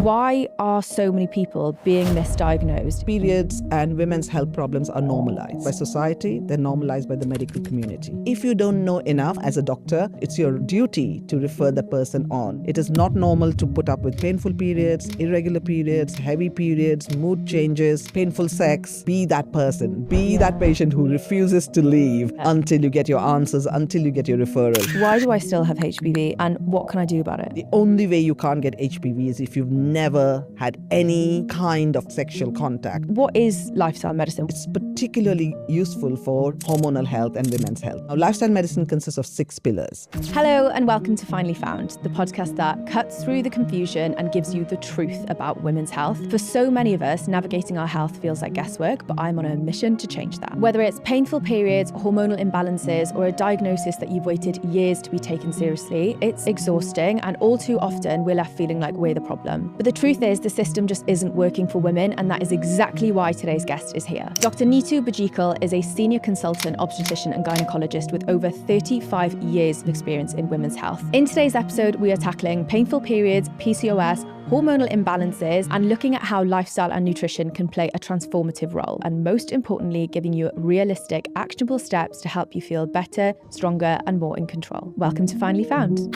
Why are so many people being misdiagnosed? Periods and women's health problems are normalized by society, they're normalized by the medical community. If you don't know enough as a doctor, it's your duty to refer the person on. It is not normal to put up with painful periods, irregular periods, heavy periods, mood changes, painful sex. Be that person. Be that patient who refuses to leave until you get your answers, until you get your referral. Why do I still have HPV and what can I do about it? The only way you can't get HPV is if you've never had any kind of sexual contact. What is lifestyle medicine? It's particularly useful for hormonal health and women's health. Now, lifestyle medicine consists of 6 pillars. Hello and welcome to Finally Found, the podcast that cuts through the confusion and gives you the truth about women's health. For so many of us, navigating our health feels like guesswork, but I'm on a mission to change that. Whether it's painful periods, hormonal imbalances, or a diagnosis that you've waited years to be taken seriously, it's exhausting, and all too often we're left feeling like we're the problem. But the truth is, the system just isn't working for women, and that is exactly why today's guest is here. Dr Nitu Bajekal is a senior consultant obstetrician and gynaecologist with over 35 years of experience in women's health. In today's episode, we are tackling painful periods, PCOS, hormonal imbalances, and looking at how lifestyle and nutrition can play a transformative role, and most importantly, giving you realistic, actionable steps to help you feel better, stronger, and more in control. Welcome to Finally Found.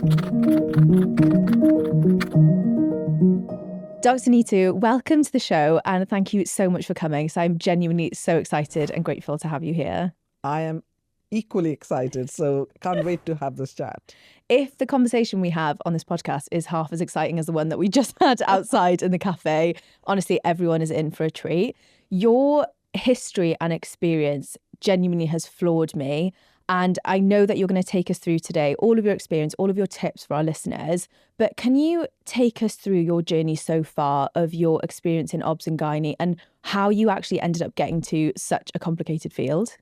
Dr. Nitu, welcome to the show, and thank you so much for coming. So I'm genuinely so excited and grateful to have you here. I am equally excited, so can't wait to have this chat. If the conversation we have on this podcast is half as exciting as the one that we just had outside in the cafe, honestly, everyone is in for a treat. Your history and experience genuinely has floored me. And I know that you're going to take us through today all of your experience, all of your tips for our listeners. But can you take us through your journey so far of your experience in obs and gynae and how you actually ended up getting to such a complicated field?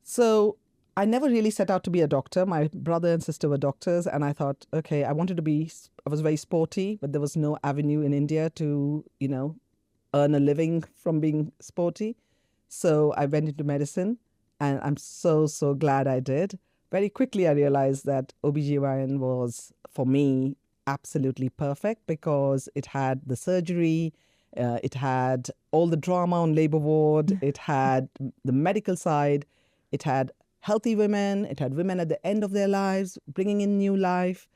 So I never really set out to be a doctor. My brother and sister were doctors, and I thought, okay, I was very sporty, but there was no avenue in India to, earn a living from being sporty. So I went into medicine. And I'm so glad I did. Very quickly, I realized that OBGYN was, for me, absolutely perfect because it had the surgery, it had all the drama on labor ward, it had the medical side, it had healthy women, it had women at the end of their lives, bringing in new life.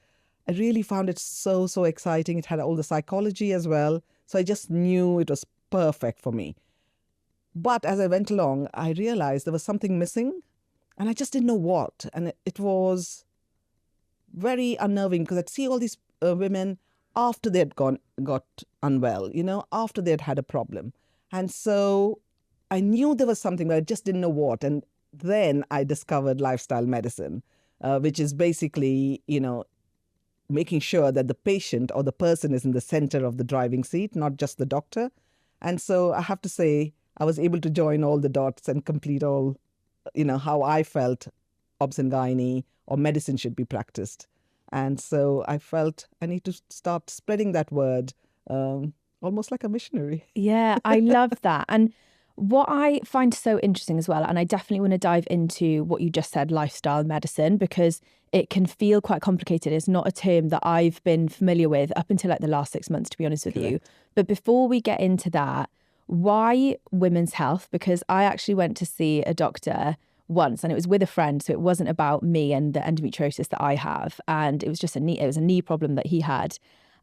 I really found it so exciting. It had all the psychology as well. So I just knew it was perfect for me. But as I went along, I realized there was something missing and I just didn't know what. And it was very unnerving because I'd see all these women after they'd got unwell, after they'd had a problem. And so I knew there was something, but I just didn't know what. And then I discovered lifestyle medicine, which is basically, making sure that the patient or the person is in the center of the driving seat, not just the doctor. And so I have to say, I was able to join all the dots and complete all, how I felt obs and gynae or medicine should be practiced. And so I felt I need to start spreading that word, almost like a missionary. Yeah, I love that. And what I find so interesting as well, and I definitely want to dive into what you just said, lifestyle medicine, because it can feel quite complicated. It's not a term that I've been familiar with up until like the last 6 months, to be honest with you. But before we get into that, why women's health? Because I actually went to see a doctor once and it was with a friend. So it wasn't about me and the endometriosis that I have. And it was just a knee problem that he had.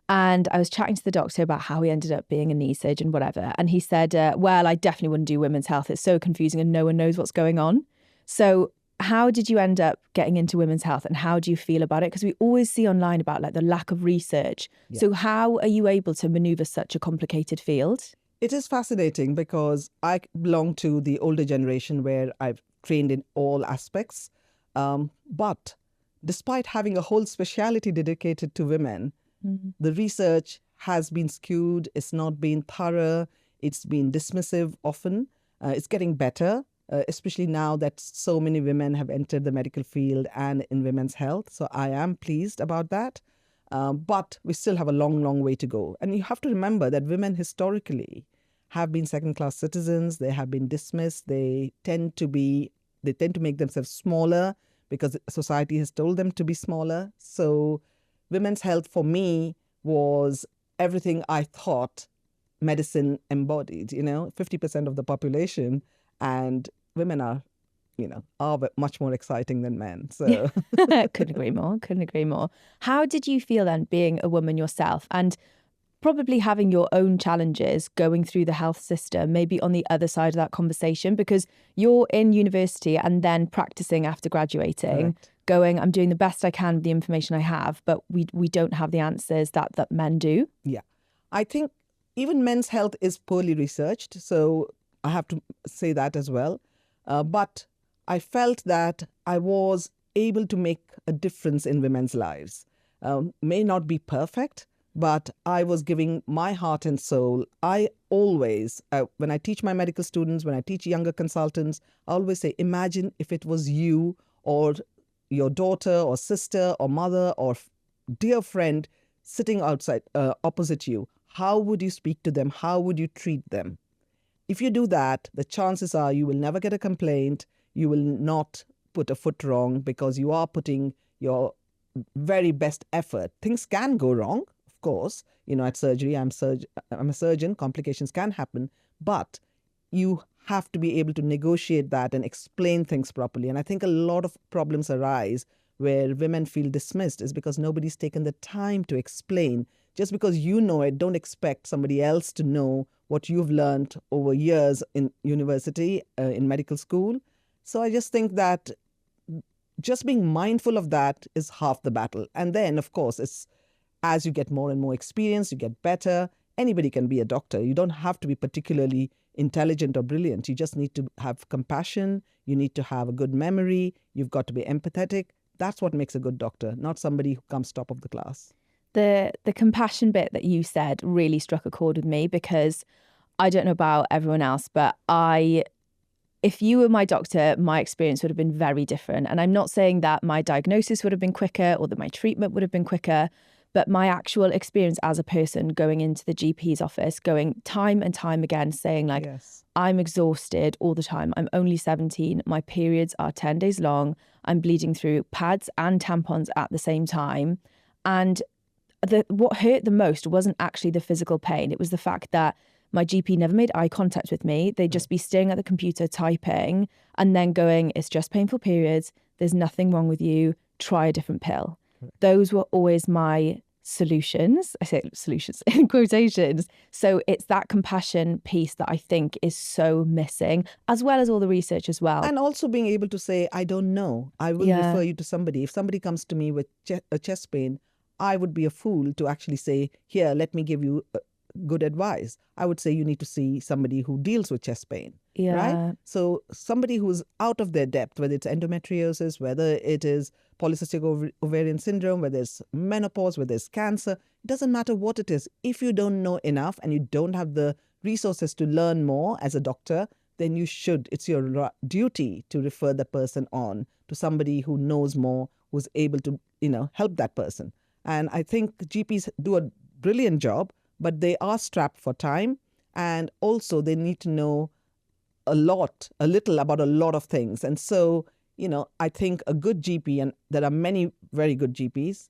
And I was chatting to the doctor about how he ended up being a knee surgeon, whatever. And he said, well, I definitely wouldn't do women's health. It's so confusing and no one knows what's going on. So how did you end up getting into women's health and how do you feel about it? Because we always see online about like the lack of research. Yeah. So how are you able to maneuver such a complicated field? It is fascinating because I belong to the older generation where I've trained in all aspects. But despite having a whole speciality dedicated to women, the research has been skewed. It's not been thorough. It's been dismissive often. It's getting better, especially now that so many women have entered the medical field and in women's health. So I am pleased about that. But we still have a long way to go. And you have to remember that women historically have been second-class citizens. They have been dismissed. They tend to make themselves smaller because society has told them to be smaller. So women's health for me was everything I thought medicine embodied, 50% of the population, and women are much more exciting than men. So Couldn't agree more. Couldn't agree more. How did you feel then being a woman yourself and probably having your own challenges going through the health system, maybe on the other side of that conversation, because you're in university and then practicing after graduating, Correct. going, I'm doing the best I can with the information I have, but we don't have the answers that men do. Yeah. I think even men's health is poorly researched. So I have to say that as well. But I felt that I was able to make a difference in women's lives. May not be perfect, but I was giving my heart and soul. I always, when I teach my medical students, when I teach younger consultants, I always say, imagine if it was you or your daughter or sister or mother or dear friend sitting outside opposite you. How would you speak to them? How would you treat them? If you do that, the chances are you will never get a complaint. You will not put a foot wrong because you are putting your very best effort. Things can go wrong, of course. At surgery, I'm a surgeon. Complications can happen. But you have to be able to negotiate that and explain things properly. And I think a lot of problems arise where women feel dismissed is because nobody's taken the time to explain. Just because you know it, don't expect somebody else to know what you've learned over years in university, in medical school. So I just think that just being mindful of that is half the battle. And then, of course, it's as you get more and more experience, you get better. Anybody can be a doctor. You don't have to be particularly intelligent or brilliant. You just need to have compassion. You need to have a good memory. You've got to be empathetic. That's what makes a good doctor, not somebody who comes top of the class. The compassion bit that you said really struck a chord with me because I don't know about everyone else, but if you were my doctor, my experience would have been very different. And I'm not saying that my diagnosis would have been quicker or that my treatment would have been quicker, but my actual experience as a person going into the GP's office, going time and time again, saying like, Yes. I'm exhausted all the time. I'm only 17. My periods are 10 days long. I'm bleeding through pads and tampons at the same time. And what hurt the most wasn't actually the physical pain. It was the fact that my GP never made eye contact with me. They'd just be staring at the computer typing and then going, it's just painful periods. There's nothing wrong with you. Try a different pill. Correct. Those were always my solutions. I say solutions in quotations. So it's that compassion piece that I think is so missing, as well as all the research as well. And also being able to say, I don't know. I will refer you to somebody. If somebody comes to me with a chest pain, I would be a fool to actually say, here, let me give you good advice. I would say you need to see somebody who deals with chest pain, right? So somebody who's out of their depth, whether it's endometriosis, whether it is polycystic ovarian syndrome, whether it's menopause, whether it's cancer, it doesn't matter what it is. If you don't know enough and you don't have the resources to learn more as a doctor, then you should. It's your duty to refer the person on to somebody who knows more, who's able to, help that person. And I think GPs do a brilliant job, but they are strapped for time. And also they need to know a little about a lot of things. And so, I think a good GP, and there are many very good GPs,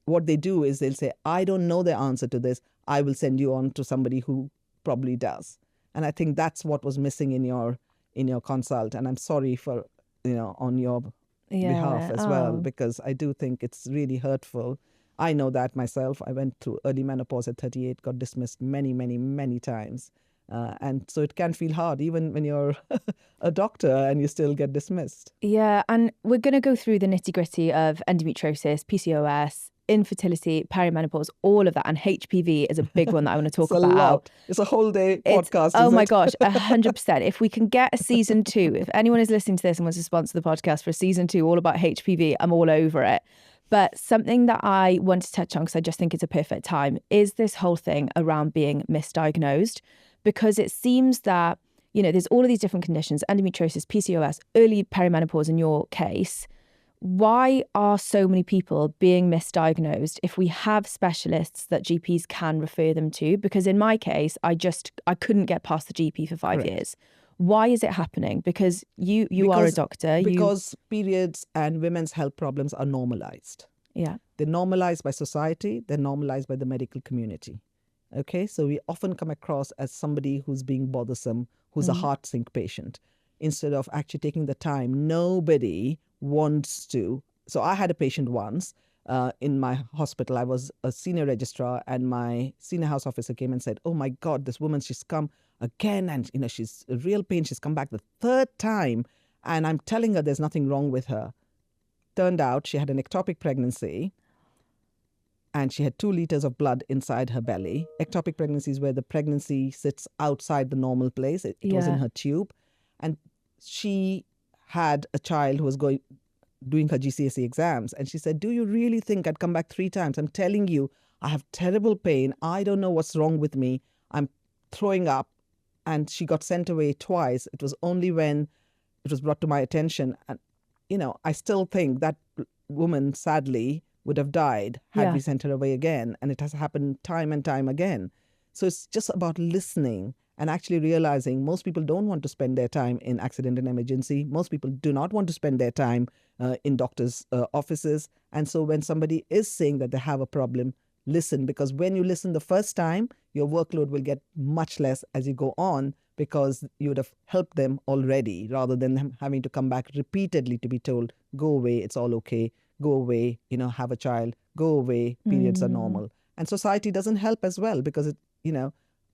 what they do is they'll say, I don't know the answer to this. I will send you on to somebody who probably does. And I think that's what was missing in your consult. And I'm sorry for, on your behalf as well, because I do think it's really hurtful. I know that myself. I went through early menopause at 38, got dismissed many, many, many times. And so it can feel hard, even when you're a doctor and you still get dismissed. Yeah, and we're going to go through the nitty-gritty of endometriosis, PCOS, infertility, perimenopause, all of that. And HPV is a big one that I want to talk about. It's a lot. It's a whole day podcast. Oh my gosh, 100%. If we can get a season 2, if anyone is listening to this and wants to sponsor the podcast for a season 2 all about HPV, I'm all over it. But something that I want to touch on, because I just think it's a perfect time, is this whole thing around being misdiagnosed. Because it seems that, there's all of these different conditions, endometriosis, PCOS, early perimenopause in your case. Why are so many people being misdiagnosed if we have specialists that GPs can refer them to? Because in my case, I couldn't get past the GP for 5 years. Why is it happening? Because you are a doctor. Because periods and women's health problems are normalized. Yeah. They're normalized by society. They're normalized by the medical community. Okay, so we often come across as somebody who's being bothersome, who's a heart sink patient, instead of actually taking the time. Nobody wants to. So I had a patient once in my hospital. I was a senior registrar, and my senior house officer came and said, "Oh my God, this woman, she's come again, and she's a real pain. She's come back the third time, and I'm telling her there's nothing wrong with her." Turned out she had an ectopic pregnancy, and she had 2 liters of blood inside her belly. Ectopic pregnancy is where the pregnancy sits outside the normal place. It was in her tube. And she had a child who was doing her GCSE exams. And she said, "Do you really think I'd come back 3 times? I'm telling you, I have terrible pain. I don't know what's wrong with me. I'm throwing up." And she got sent away twice. It was only when it was brought to my attention. And, I still think that woman, sadly, would have died had we sent her away again. And it has happened time and time again. So it's just about listening and actually realizing most people don't want to spend their time in accident and emergency. Most people do not want to spend their time in doctors' offices. And so when somebody is saying that they have a problem, listen, because when you listen the first time, your workload will get much less as you go on, because you would have helped them already, rather than them having to come back repeatedly to be told, "Go away, it's all okay. Go away, have a child. Go away, periods are normal." And society doesn't help as well, because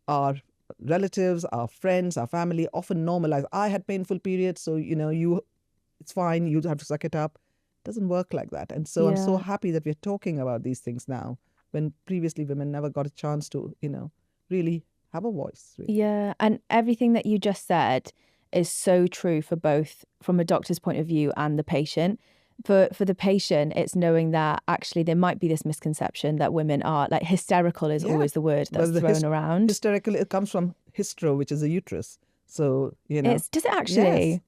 our relatives, our friends, our family often normalize. "I had painful periods, so it's fine. You have to suck it up." It doesn't work like that. And so I'm so happy that we're talking about these things now, when previously women never got a chance to, really have a voice. Really. Yeah, and everything that you just said is so true for both from a doctor's point of view and the patient. For the patient, it's knowing that actually there might be this misconception that women are like hysterical is always the word that's thrown around. Hysterical, it comes from hystero, which is a uterus. So, does it actually? Yes.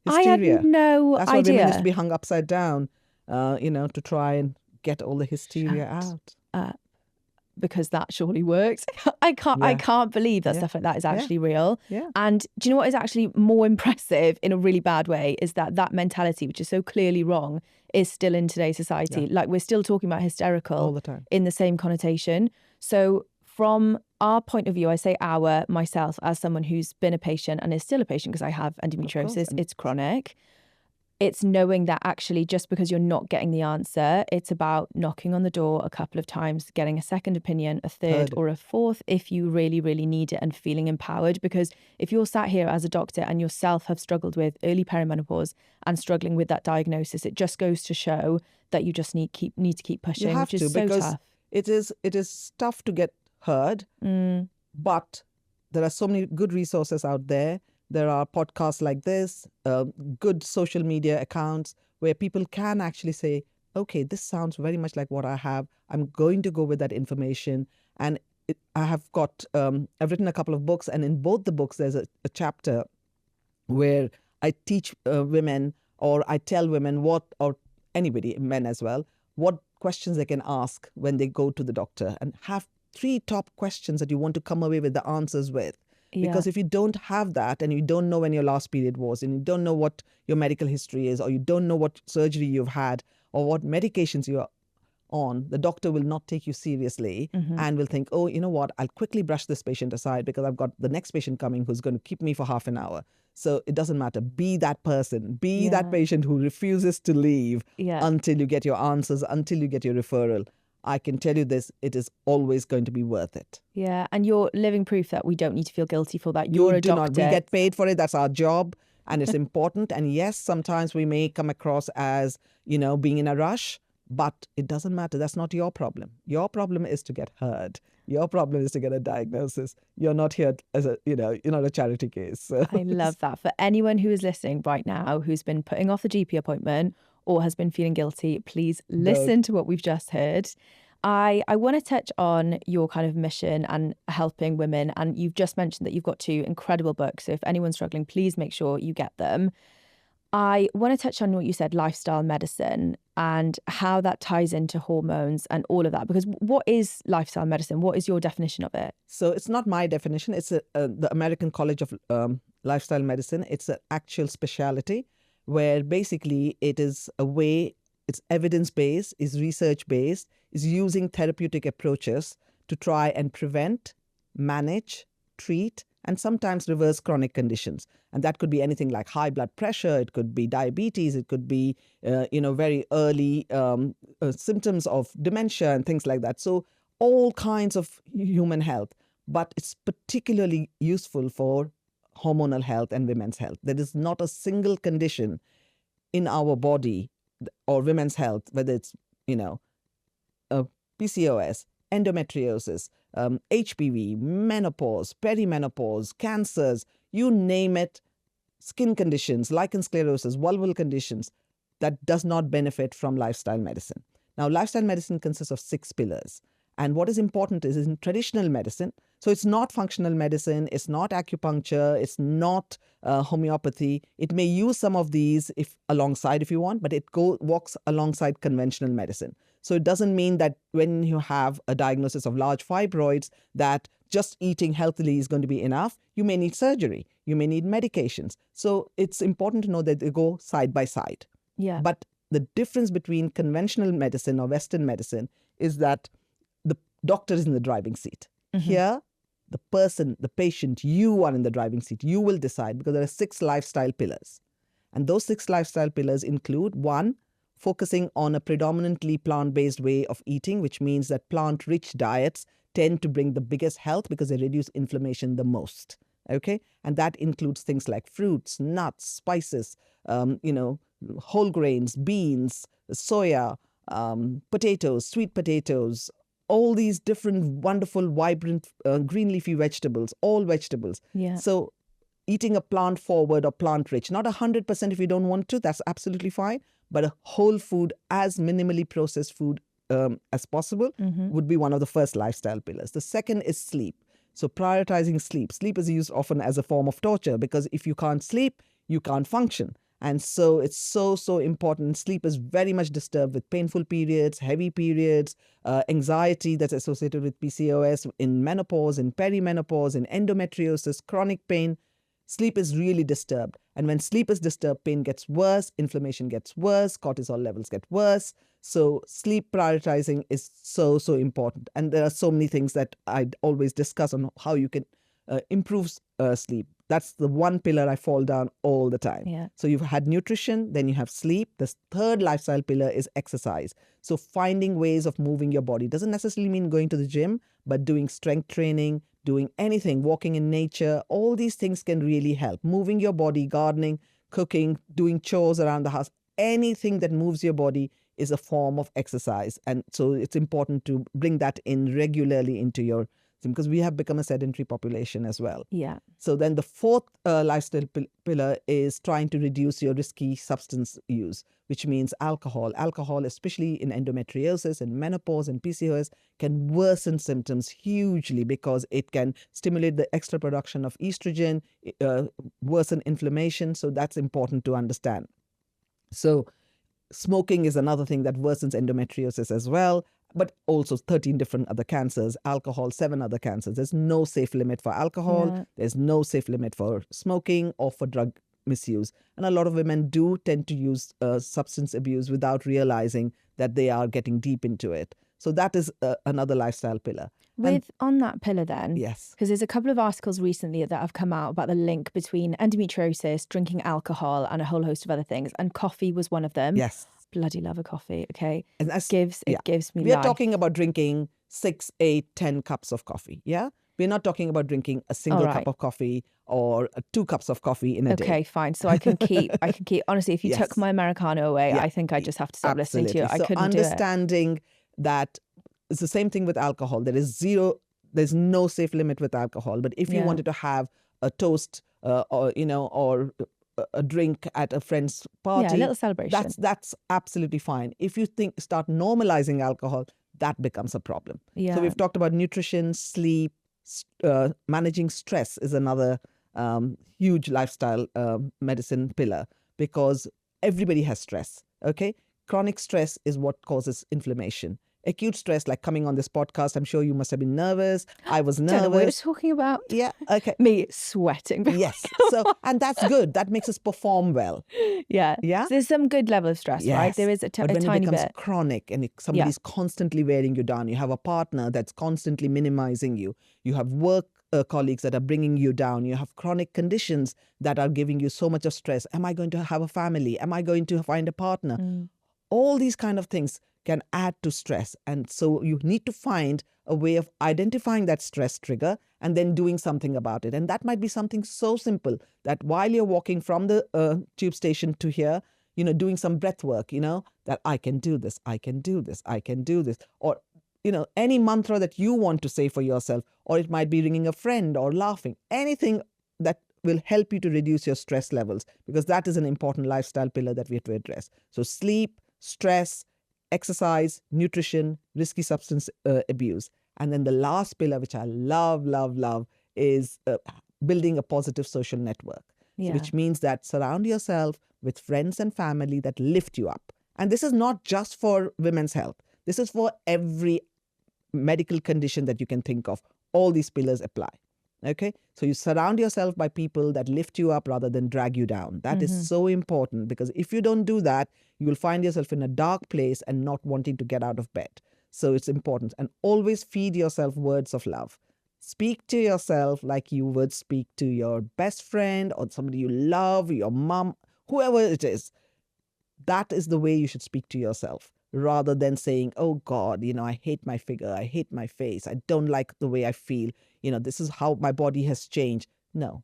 Hysteria. I had no That's idea. That's why women used to be hung upside down, to try and get all the hysteria out. Because that surely works. I can't believe that stuff like that is actually real. Yeah. And do you know what is actually more impressive in a really bad way is that mentality, which is so clearly wrong, is still in today's society. Like, we're still talking about hysterical all the time in the same connotation. So from our point of view, I say myself as someone who's been a patient and is still a patient because I have endometriosis, it's chronic. It's knowing that actually just because you're not getting the answer, it's about knocking on the door a couple of times, getting a second opinion, a third or a fourth if you really, really need it, and feeling empowered. Because if you're sat here as a doctor and yourself have struggled with early perimenopause and struggling with that diagnosis, it just goes to show that you just need to keep pushing, which is so tough. It is tough to get heard, but there are so many good resources out there. There are podcasts like this, good social media accounts where people can actually say, "Okay, this sounds very much like what I have. I'm going to go with that information." And I've written a couple of books, and in both the books, there's a chapter where I teach women, or I tell women or anybody, men as well, what questions they can ask when they go to the doctor, and have 3 top questions that you want to come away with the answers with. Because if you don't have that, and you don't know when your last period was, and you don't know what your medical history is, or you don't know what surgery you've had, or what medications you're on, the doctor will not take you seriously and will think, "Oh, you know what, I'll quickly brush this patient aside because I've got the next patient coming who's going to keep me for half an hour." So it doesn't matter. Be that person. Be that patient who refuses to leave until you get your answers, until you get your referral. I can tell you this, it is always going to be worth it. Yeah, and you're living proof that we don't need to feel guilty for that. You're a doctor. We get paid for it. That's our job, and it's important. And yes, sometimes we may come across as, being in a rush, but it doesn't matter. That's not your problem. Your problem is to get heard. Your problem is to get a diagnosis. You're not here as you're not a charity case. So. I love that. For anyone who is listening right now, who's been putting off the GP appointment or has been feeling guilty, please listen to what we've just heard. I want to touch on your kind of mission and helping women. And you've just mentioned that you've got 2 incredible books. So if anyone's struggling, please make sure you get them. I want to touch on what you said, lifestyle medicine, and how that ties into hormones and all of that. Because what is lifestyle medicine? What is your definition of it? So it's not my definition. It's the American College of Lifestyle Medicine. It's an actual specialty where basically it is a way it's evidence-based, is research-based, is using therapeutic approaches to try and prevent, manage, treat, and sometimes reverse chronic conditions. And that could be anything like high blood pressure, it could be diabetes, it could be, very early symptoms of dementia and things like that. So all kinds of human health, but it's particularly useful for hormonal health and women's health. There is not a single condition in our body or women's health, whether it's, PCOS, endometriosis, HPV, menopause, perimenopause, cancers, you name it, skin conditions, lichen sclerosis, vulval conditions, that does not benefit from lifestyle medicine. Now, lifestyle medicine consists of 6 pillars. And what is important is in traditional medicine, so it's not functional medicine, it's not acupuncture, it's not homeopathy. It may use some of these alongside if you want, but it walks alongside conventional medicine. So it doesn't mean that when you have a diagnosis of large fibroids that just eating healthily is going to be enough. You may need surgery. You may need medications. So it's important to know that they go side by side. Yeah. But the difference between conventional medicine or Western medicine is that the doctor is in the driving seat. Mm-hmm. Here, the person, the patient, you are in the driving seat. You will decide because there are 6 lifestyle pillars. And those 6 lifestyle pillars include 1, focusing on a predominantly plant-based way of eating, which means that plant-rich diets tend to bring the biggest health because they reduce inflammation the most. Okay? And that includes things like fruits, nuts, spices, whole grains, beans, soya, potatoes, sweet potatoes, all these different wonderful, vibrant, green leafy vegetables, all vegetables. Yeah. So eating a plant-forward or plant-rich, not 100% if you don't want to, that's absolutely fine, but a whole food, as minimally processed food as possible, would be one of the first lifestyle pillars. The second is sleep. So prioritizing sleep. Sleep is used often as a form of torture because if you can't sleep, you can't function. And so it's so important. Sleep is very much disturbed with painful periods, heavy periods, anxiety that's associated with PCOS, in menopause, in perimenopause, in endometriosis, chronic pain. Sleep is really disturbed. And when sleep is disturbed, pain gets worse, inflammation gets worse, cortisol levels get worse. So sleep prioritizing is so important. And there are so many things that I always discuss on how you can improve sleep. That's the one pillar I fall down all the time. Yeah. So you've had nutrition, then you have sleep. The third lifestyle pillar is exercise. So finding ways of moving your body doesn't necessarily mean going to the gym, but doing strength training, doing anything, walking in nature, all these things can really help. Moving your body, gardening, cooking, doing chores around the house, anything that moves your body is a form of exercise. And so it's important to bring that in regularly into your, because we have become a sedentary population as well. Yeah. So then the fourth lifestyle pillar is trying to reduce your risky substance use, which means alcohol. Alcohol, especially in endometriosis and menopause and PCOS, can worsen symptoms hugely because it can stimulate the extra production of estrogen, worsen inflammation. So that's important to understand. So smoking is another thing that worsens endometriosis as well, but also 13 different other cancers, alcohol, 7 other cancers. There's no safe limit for alcohol. Yeah. There's no safe limit for smoking or for drug misuse. And a lot of women do tend to use substance abuse without realizing that they are getting deep into it. So that is another lifestyle pillar. On that pillar then, yes, because there's a couple of articles recently that have come out about the link between endometriosis, drinking alcohol, and a whole host of other things. And coffee was one of them. Yes. Bloody love a coffee, okay? And it gives me We are life. talking about drinking 6, 8, 10 cups of coffee, yeah? We're not talking about drinking a single cup of coffee or 2 cups of coffee in a day. Okay, fine. So I can keep, honestly, if you took my Americano away, I think I just have to stop listening to you. I couldn't do it. So understanding that it's the same thing with alcohol. There's no safe limit with alcohol. But if you wanted to have a toast or a drink at a friend's party, a little celebration. That's absolutely fine. If you start normalizing alcohol, that becomes a problem. Yeah. So we've talked about nutrition, sleep, managing stress is another huge lifestyle medicine pillar because everybody has stress. Okay, chronic stress is what causes inflammation. acute stress, like coming on this podcast. I'm sure you must have been nervous. I was nervous. Don't know what you're talking about. Yeah. Okay. Me sweating. Yes. So, and that's good. That makes us perform well. Yeah. Yeah. So there's some good level of stress, right? There is a But when tiny it becomes bit. chronic and somebody's constantly wearing you down, you have a partner that's constantly minimizing you, you have work colleagues that are bringing you down, you have chronic conditions that are giving you so much of stress. Am I going to have a family? Am I going to find a partner? All these kind of things can add to stress. And so you need to find a way of identifying that stress trigger and then doing something about it. And that might be something so simple that while you're walking from the tube station to here, doing some breath work, that I can do this, I can do this, I can do this. Or, any mantra that you want to say for yourself, or it might be ringing a friend or laughing, anything that will help you to reduce your stress levels, because that is an important lifestyle pillar that we have to address. So sleep, stress, exercise, nutrition, risky substance abuse. And then the last pillar, which I love, love, love, is building a positive social network, which means that surround yourself with friends and family that lift you up. And this is not just for women's health. This is for every medical condition that you can think of. All these pillars apply. Okay, so you surround yourself by people that lift you up rather than drag you down. That is so important, because if you don't do that, you will find yourself in a dark place and not wanting to get out of bed. So it's important. And always feed yourself words of love. Speak to yourself like you would speak to your best friend or somebody you love, your mom, whoever it is. That is the way you should speak to yourself, rather than saying, oh God, I hate my figure, I hate my face, I don't like the way I feel, this is how my body has changed. No.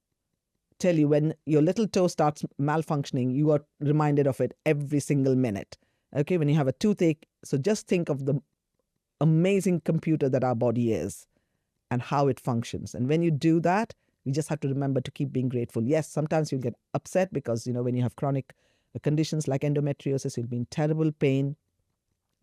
Tell you, when your little toe starts malfunctioning, you are reminded of it every single minute. Okay, when you have a toothache, so just think of the amazing computer that our body is and how it functions. And when you do that, you just have to remember to keep being grateful. Yes, sometimes you'll get upset because, when you have chronic conditions like endometriosis, you'll be in terrible pain.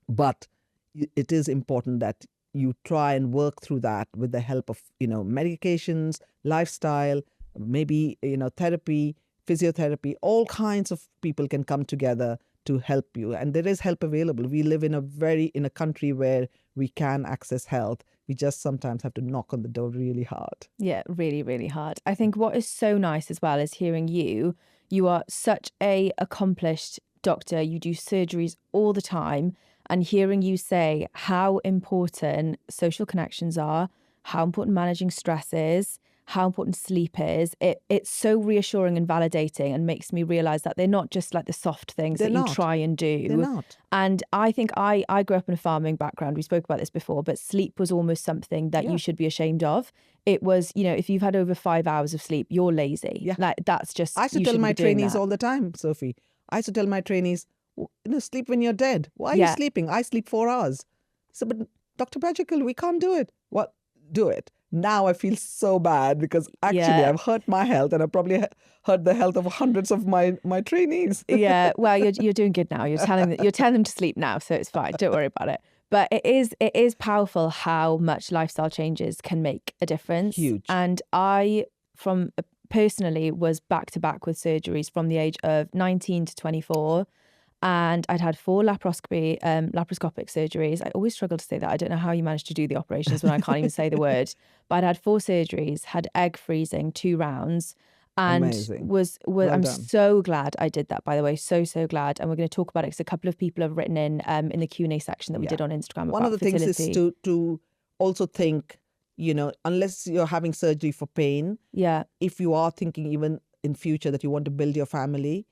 But it is important that you try and work through that with the help of, medications, lifestyle, maybe, therapy, physiotherapy. All kinds of people can come together to help you. And there is help available. We live in a country where we can access health. We just sometimes have to knock on the door really hard. Yeah, really, really hard. I think what is so nice as well is hearing you. You are such a accomplished doctor. You do surgeries all the time. And hearing you say how important social connections are, how important managing stress is, how important sleep is, it's so reassuring and validating, and makes me realise that they're not just like the soft things you try and do. They're not. And I think I grew up in a farming background. We spoke about this before, but sleep was almost something that you should be ashamed of. It was, if you've had over 5 hours of sleep, you're lazy. Yeah. Like that's just. I used to tell my trainees all the time, Sophie. I used to tell my trainees, sleep when you're dead. Why are you sleeping? I sleep 4 hours. So, but Dr. Bajekal, we can't do it. What? Do it. Now I feel so bad because actually I've hurt my health, and I probably hurt the health of hundreds of my trainees. Yeah, well, you're doing good now. You're telling them to sleep now, so it's fine. Don't worry about it. But it is powerful how much lifestyle changes can make a difference. Huge. And I, personally, was back to back with surgeries from the age of 19 to 24. And I'd had 4 laparoscopic surgeries. I always struggle to say that. I don't know how you manage to do the operations when I can't even say the word. But I'd had 4 surgeries, had egg freezing 2 rounds, and Amazing. I'm done. so glad I did that, by the way. So glad. And we're going to talk about it because a couple of people have written in the Q&A section that we did on Instagram about One of the fertility. things is to also think, unless you're having surgery for pain, if you are thinking even in future that you want to build your family,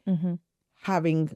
having,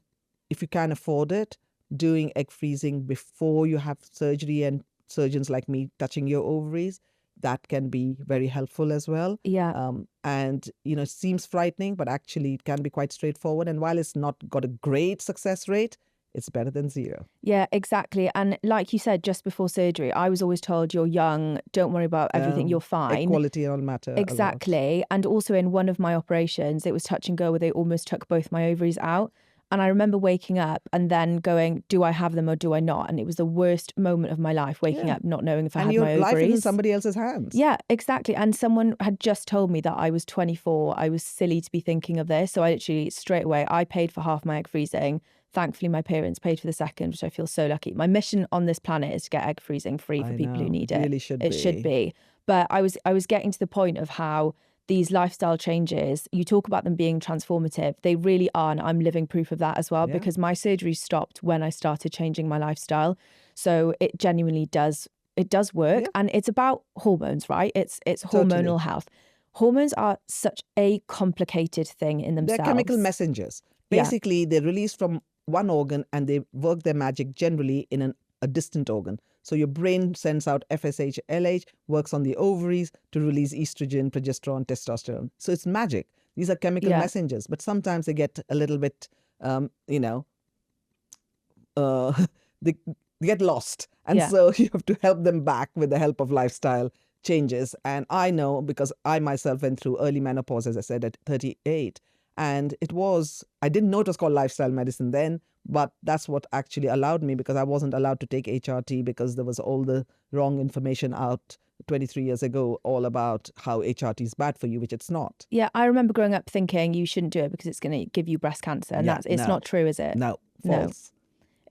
if you can afford it, doing egg freezing before you have surgery, and surgeons like me touching your ovaries, that can be very helpful as well. Yeah. And, it seems frightening, but actually it can be quite straightforward. And while it's not got a great success rate, it's better than 0. Yeah, exactly. And like you said, just before surgery, I was always told, you're young, don't worry about everything, you're fine. Equality all matter. Exactly. And also in one of my operations, it was touch and go where they almost took both my ovaries out. And I remember waking up and then going, do I have them or do I not? And it was the worst moment of my life, waking up not knowing if I had my ovaries. And your life is in somebody else's hands. Yeah, exactly. And someone had just told me that I was 24. I was silly to be thinking of this. So I literally, straight away, I paid for half my egg freezing, Thankfully, my parents paid for the second, which I feel so lucky. My mission on this planet is to get egg freezing free for people who need it. Really should it be. should be. But I was getting to the point of how these lifestyle changes, you talk about them being transformative. They really are. And I'm living proof of that as well, because my surgery stopped when I started changing my lifestyle. So it genuinely does. It does work. And it's about hormones, right? It's hormonal health. Hormones are such a complicated thing in themselves. They're chemical messengers. Basically, they're released from one organ and they work their magic generally in a distant organ. So your brain sends out FSH, LH, works on the ovaries to release estrogen, progesterone, testosterone. So it's magic. These are chemical messengers, but sometimes they get a little bit, they get lost. And so you have to help them back with the help of lifestyle changes. And I know, because I myself went through early menopause, as I said, at 38. And I didn't know it was called lifestyle medicine then, but that's what actually allowed me, because I wasn't allowed to take HRT because there was all the wrong information out 23 years ago all about how HRT is bad for you, which it's not. Yeah, I remember growing up thinking you shouldn't do it because it's going to give you breast cancer. And it's not true, is it? No, false.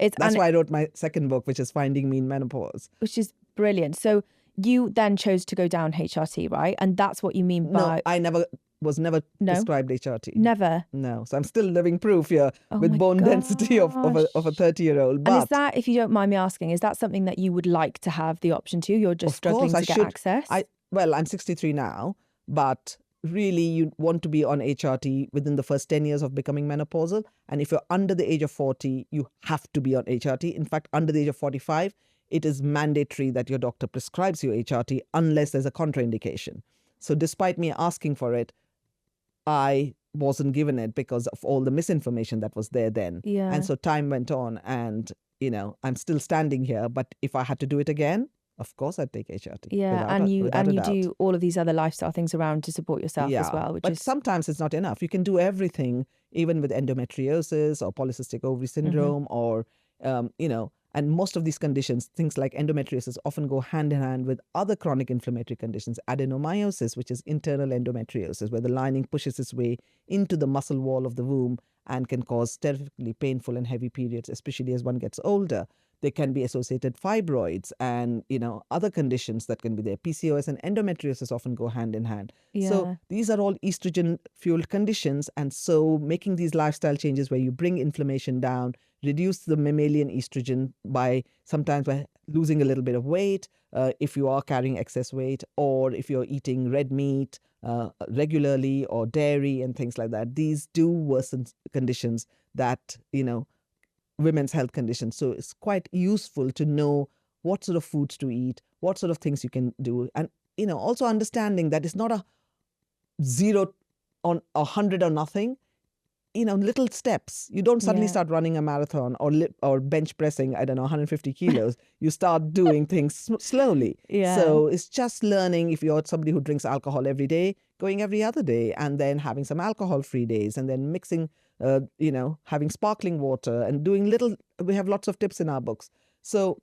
That's why I wrote my second book, which is Finding Me in Menopause. Which is brilliant. So you then chose to go down HRT, right? And that's what you mean by... No, I was never prescribed HRT. Never? No. So I'm still living proof here with bone density of a 30-year-old. And is that, if you don't mind me asking, is that something that you would like to have the option to? You're just struggling to get access? I'm 63 now, but really you want to be on HRT within the first 10 years of becoming menopausal. And if you're under the age of 40, you have to be on HRT. In fact, under the age of 45, it is mandatory that your doctor prescribes you HRT unless there's a contraindication. So despite me asking for it, I wasn't given it because of all the misinformation that was there then. And so time went on and, I'm still standing here. But if I had to do it again, of course I'd take HRT. And you do all of these other lifestyle things around to support yourself as well. But sometimes it's not enough. You can do everything, even with endometriosis or polycystic ovary syndrome or, and most of these conditions, things like endometriosis, often go hand in hand with other chronic inflammatory conditions. Adenomyosis, which is internal endometriosis, where the lining pushes its way into the muscle wall of the womb and can cause terrifically painful and heavy periods, especially as one gets older. There can be associated fibroids and, other conditions that can be there. PCOS and endometriosis often go hand in hand. So these are all estrogen-fueled conditions. And so making these lifestyle changes where you bring inflammation down, reduce the mammalian estrogen sometimes by losing a little bit of weight, if you are carrying excess weight, or if you're eating red meat regularly or dairy and things like that. These do worsen conditions that, women's health conditions. So it's quite useful to know what sort of foods to eat, what sort of things you can do. And, also understanding that it's not a 0 on 100 or nothing. Little steps. You don't suddenly start running a marathon or bench pressing, 150 kilos. You start doing things slowly. So it's just learning. If you're somebody who drinks alcohol every day, going every other day, and then having some alcohol-free days, and then mixing, having sparkling water and doing we have lots of tips in our books. So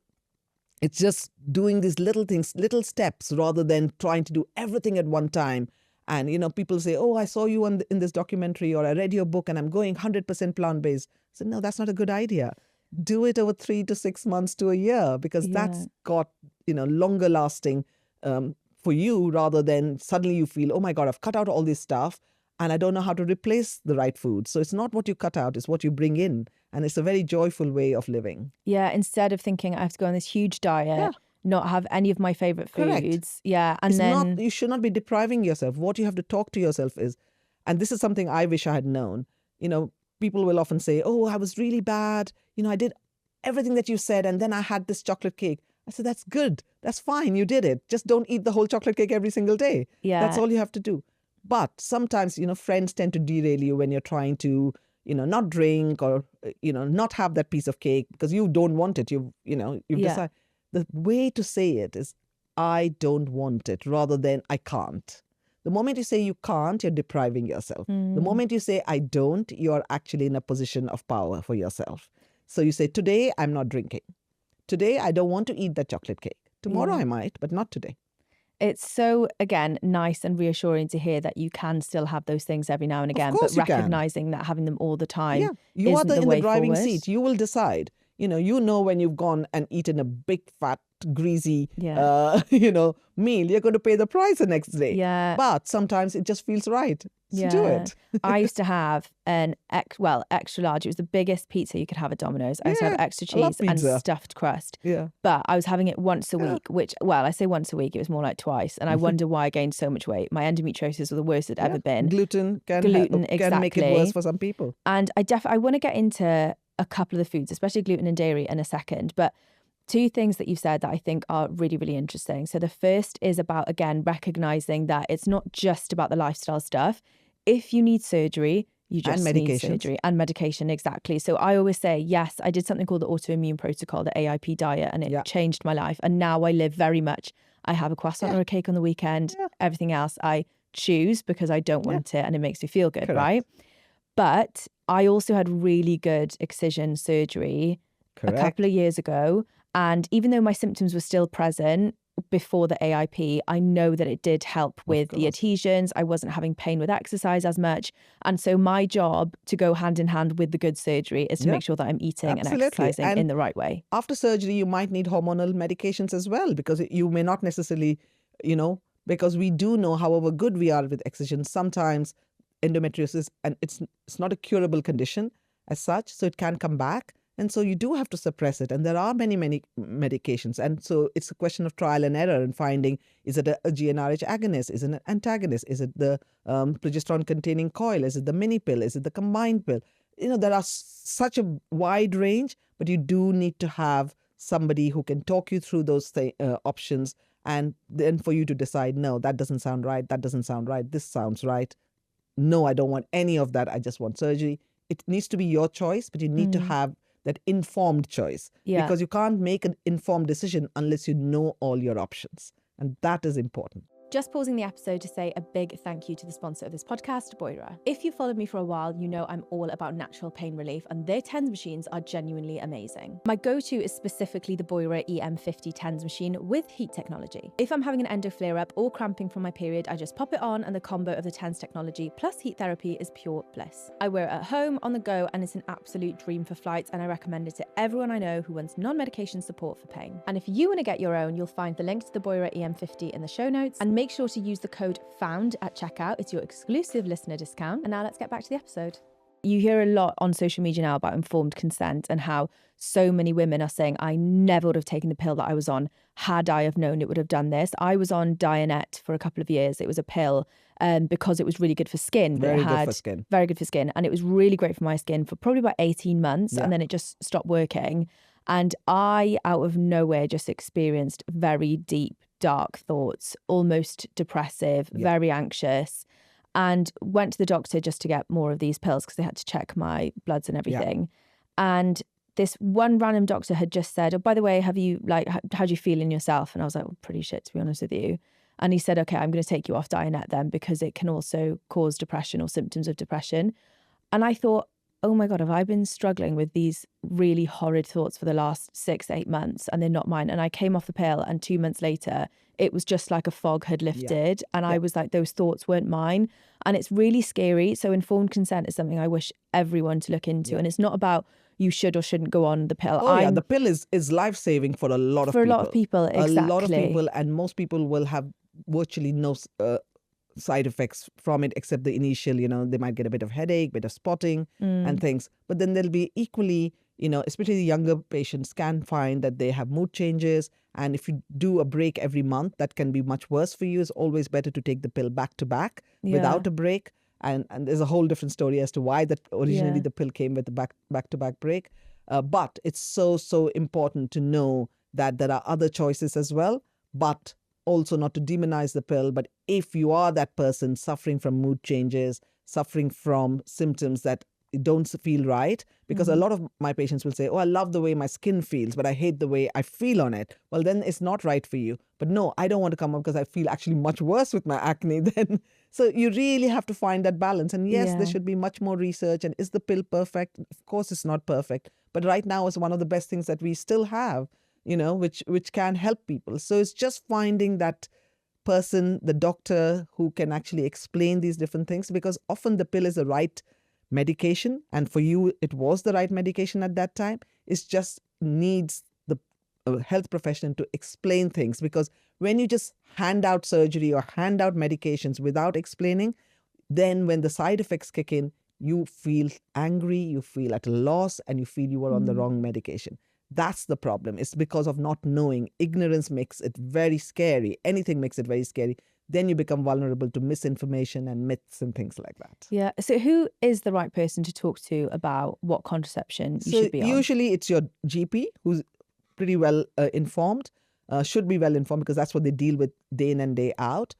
it's just doing these little things, little steps, rather than trying to do everything at one time. And, people say, oh, I saw you in this documentary, or I read your book and I'm going 100% plant-based. I said, no, that's not a good idea. Do it over 3 to 6 months to a year, because that's got, longer lasting for you, rather than suddenly you feel, oh my God, I've cut out all this stuff and I don't know how to replace the right food. So it's not what you cut out, it's what you bring in. And it's a very joyful way of living. Yeah, instead of thinking I have to go on this huge diet, not have any of my favorite foods. Correct. Yeah. And you should not be depriving yourself. What you have to talk to yourself is, and this is something I wish I had known, people will often say, oh, I was really bad. I did everything that you said, and then I had this chocolate cake. I said, that's good. That's fine. You did it. Just don't eat the whole chocolate cake every single day. That's all you have to do. But sometimes, friends tend to derail you when you're trying to, not drink or, not have that piece of cake because you don't want it. You've decided. The way to say it is, I don't want it, rather than I can't. The moment you say you can't, you're depriving yourself. The moment you say I don't, you're actually in a position of power for yourself. So you say, today I'm not drinking. Today I don't want to eat that chocolate cake. Tomorrow I might, but not today. It's so, again, nice and reassuring to hear that you can still have those things every now and again, but recognizing that having them all the time you are isn't the in way the driving forward. seat. You will decide. You know when you've gone and eaten a big, fat, greasy, meal, you're going to pay the price the next day. Yeah. But sometimes it just feels right. So do it. I used to have extra large. It was the biggest pizza you could have at Domino's. I used to have extra cheese and stuffed crust. Yeah. But I was having it once a week, which, well, I say once a week, it was more like twice. And I wonder why I gained so much weight. My endometriosis was the worst it'd ever been. Gluten can make it worse for some people. And I want to get into a couple of the foods, especially gluten and dairy, in a second. But two things that you've said that I think are really, really interesting. So the first is about, again, recognizing that it's not just about the lifestyle stuff. If you need surgery, you just need surgery and medication. Exactly. So I always say, yes, I did something called the autoimmune protocol, the AIP diet, and it changed my life. And now I live very much, I have a croissant or a cake on the weekend. Everything else I choose because I don't want it and it makes me feel good, right? But I also had really good excision surgery a couple of years ago. And even though my symptoms were still present before the AIP, I know that it did help with the adhesions. I wasn't having pain with exercise as much. And so my job to go hand in hand with the good surgery is to make sure that I'm eating and exercising in the right way. After surgery, you might need hormonal medications as well, because you may not necessarily, because we do know, however good we are with excision, sometimes endometriosis, and it's not a curable condition as such, so it can come back. And so you do have to suppress it. And there are many, many medications. And so it's a question of trial and error and finding, is it a GnRH agonist? Is it an antagonist? Is it the progesterone-containing coil? Is it the mini pill? Is it the combined pill? There are such a wide range, but you do need to have somebody who can talk you through those options. And then for you to decide, no, that doesn't sound right. That doesn't sound right. This sounds right. No, I don't want any of that. I just want surgery. It needs to be your choice, but you need to have that informed choice, because you can't make an informed decision unless you know all your options. And that is important. Just pausing the episode to say a big thank you to the sponsor of this podcast, Boira. If you've followed me for a while, you know I'm all about natural pain relief, and their TENS machines are genuinely amazing. My go-to is specifically the Boira EM50 TENS machine with heat technology. If I'm having an endo flare-up or cramping from my period, I just pop it on, and the combo of the TENS technology plus heat therapy is pure bliss. I wear it at home, on the go, and it's an absolute dream for flights, and I recommend it to everyone I know who wants non-medication support for pain. And if you want to get your own, you'll find the link to the Boira EM50 in the show notes, and make sure to use the code FOUND at checkout. It's your exclusive listener discount. And now let's get back to the episode. You hear a lot on social media now about informed consent and how so many women are saying, I never would have taken the pill that I was on had I have known it would have done this. I was on Dianet for a couple of years. It was a pill because it was really good for skin. Very good for skin. Very good for skin. And it was really great for my skin for probably about 18 months. And then it just stopped working. And I, out of nowhere, just experienced very deep, dark thoughts, almost depressive, very anxious, and went to the doctor just to get more of these pills because they had to check my bloods and everything. And this one random doctor had just said, oh, by the way, how do you feel in yourself? And I was like, well, pretty shit, to be honest with you. And he said, okay, I'm going to take you off Dianet then, because it can also cause depression or symptoms of depression. And I thought, oh my God, have I been struggling with these really horrid thoughts for the last 6-8 months, and they're not mine? And I came off the pill, and 2 months later, it was just like a fog had lifted. And I was like, those thoughts weren't mine. And it's really scary. So informed consent is something I wish everyone to look into. And it's not about you should or shouldn't go on the pill. The pill is life-saving for a lot of people. For a lot of people, exactly. A lot of people, and most people will have virtually no side effects from it, except the initial, they might get a bit of headache, bit of spotting and things. But then there'll be equally, especially the younger patients can find that they have mood changes. And if you do a break every month, that can be much worse for you. It's always better to take the pill back to back without a break. And there's a whole different story as to why that originally the pill came with the back to back break. But it's so important to know that there are other choices as well, but also not to demonize the pill. But if you are that person suffering from mood changes, suffering from symptoms that don't feel right, because a lot of my patients will say, oh, I love the way my skin feels, but I hate the way I feel on it. Well, then it's not right for you. But no, I don't want to come up because I feel actually much worse with my acne then. So you really have to find that balance. And yes, there should be much more research. And is the pill perfect? Of course, it's not perfect. But right now it's one of the best things that we still have, which can help people. So it's just finding that person, the doctor who can actually explain these different things, because often the pill is the right medication, and for you it was the right medication at that time. It just needs the health professional to explain things, because when you just hand out surgery or hand out medications without explaining, then when the side effects kick in, you feel angry, you feel at a loss, and you feel you are on the wrong medication. That's the problem. It's because of not knowing. Ignorance makes it very scary. Anything makes it very scary. Then you become vulnerable to misinformation and myths and things like that. Yeah. So who is the right person to talk to about what contraception you should be on? Usually it's your GP, who's pretty well informed, should be well informed, because that's what they deal with day in and day out.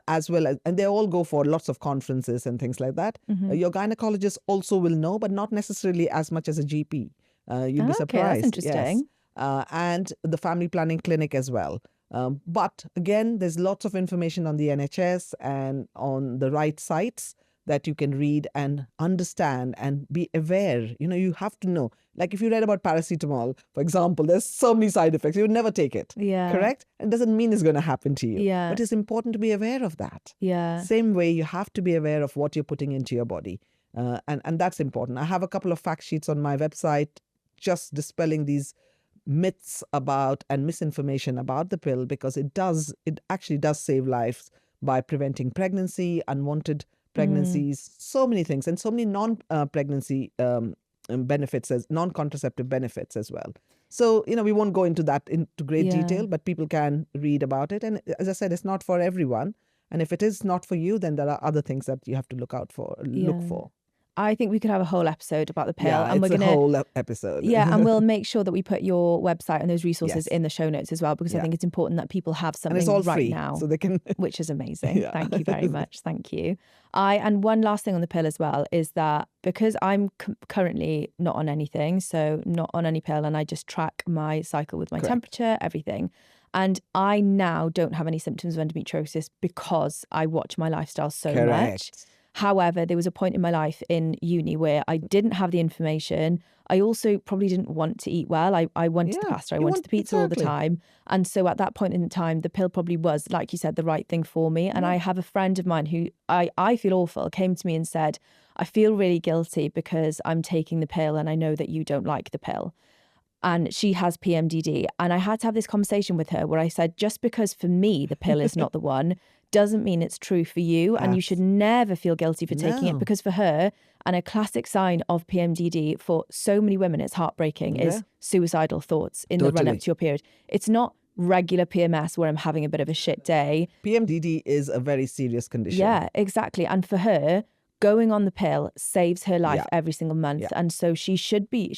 As well as, and they all go for lots of conferences and things like that. Your gynecologist also will know, but not necessarily as much as a GP. You'll be surprised. Okay, that's interesting. Yes. And the family planning clinic as well. But again, there's lots of information on the NHS and on the right sites that you can read and understand and be aware. You have to know. Like if you read about paracetamol, for example, there's so many side effects. You would never take it. Yeah. Correct? It doesn't mean it's going to happen to you. Yeah. But it's important to be aware of that. Yeah. Same way, you have to be aware of what you're putting into your body. And that's important. I have a couple of fact sheets on my website just dispelling these myths about and misinformation about the pill, because it actually does save lives by preventing pregnancy, unwanted pregnancies, so many things, and so many non-pregnancy benefits, as non-contraceptive benefits as well. So, we won't go into that into great detail, but people can read about it. And as I said, it's not for everyone. And if it is not for you, then there are other things that you have to look for. I think we could have a whole episode about the pill. Yeah, and it's a whole episode. Yeah, and we'll make sure that we put your website and those resources in the show notes as well, because I think it's important that people have something and it's all right free, now, so they can... which is amazing. Yeah. Thank you very much. Thank you. And one last thing on the pill as well is that because I'm currently not on anything, so not on any pill, and I just track my cycle with my temperature, everything. And I now don't have any symptoms of endometriosis because I watch my lifestyle so much. However, there was a point in my life in uni where I didn't have the information. I also probably didn't want to eat well. I wanted the pasta, I wanted the pizza all the time. And so at that point in time, the pill probably was, like you said, the right thing for me. And I have a friend of mine who I feel awful, came to me and said, I feel really guilty because I'm taking the pill and I know that you don't like the pill. And she has PMDD. And I had to have this conversation with her where I said, just because for me the pill is not the one doesn't mean it's true for you. And you should never feel guilty for taking it, because for her, and a classic sign of PMDD for so many women, it's heartbreaking, is suicidal thoughts in the run up to your period. It's not regular PMS where I'm having a bit of a shit day. PMDD is a very serious condition. Yeah, exactly. And for her, going on the pill saves her life every single month. And so she should be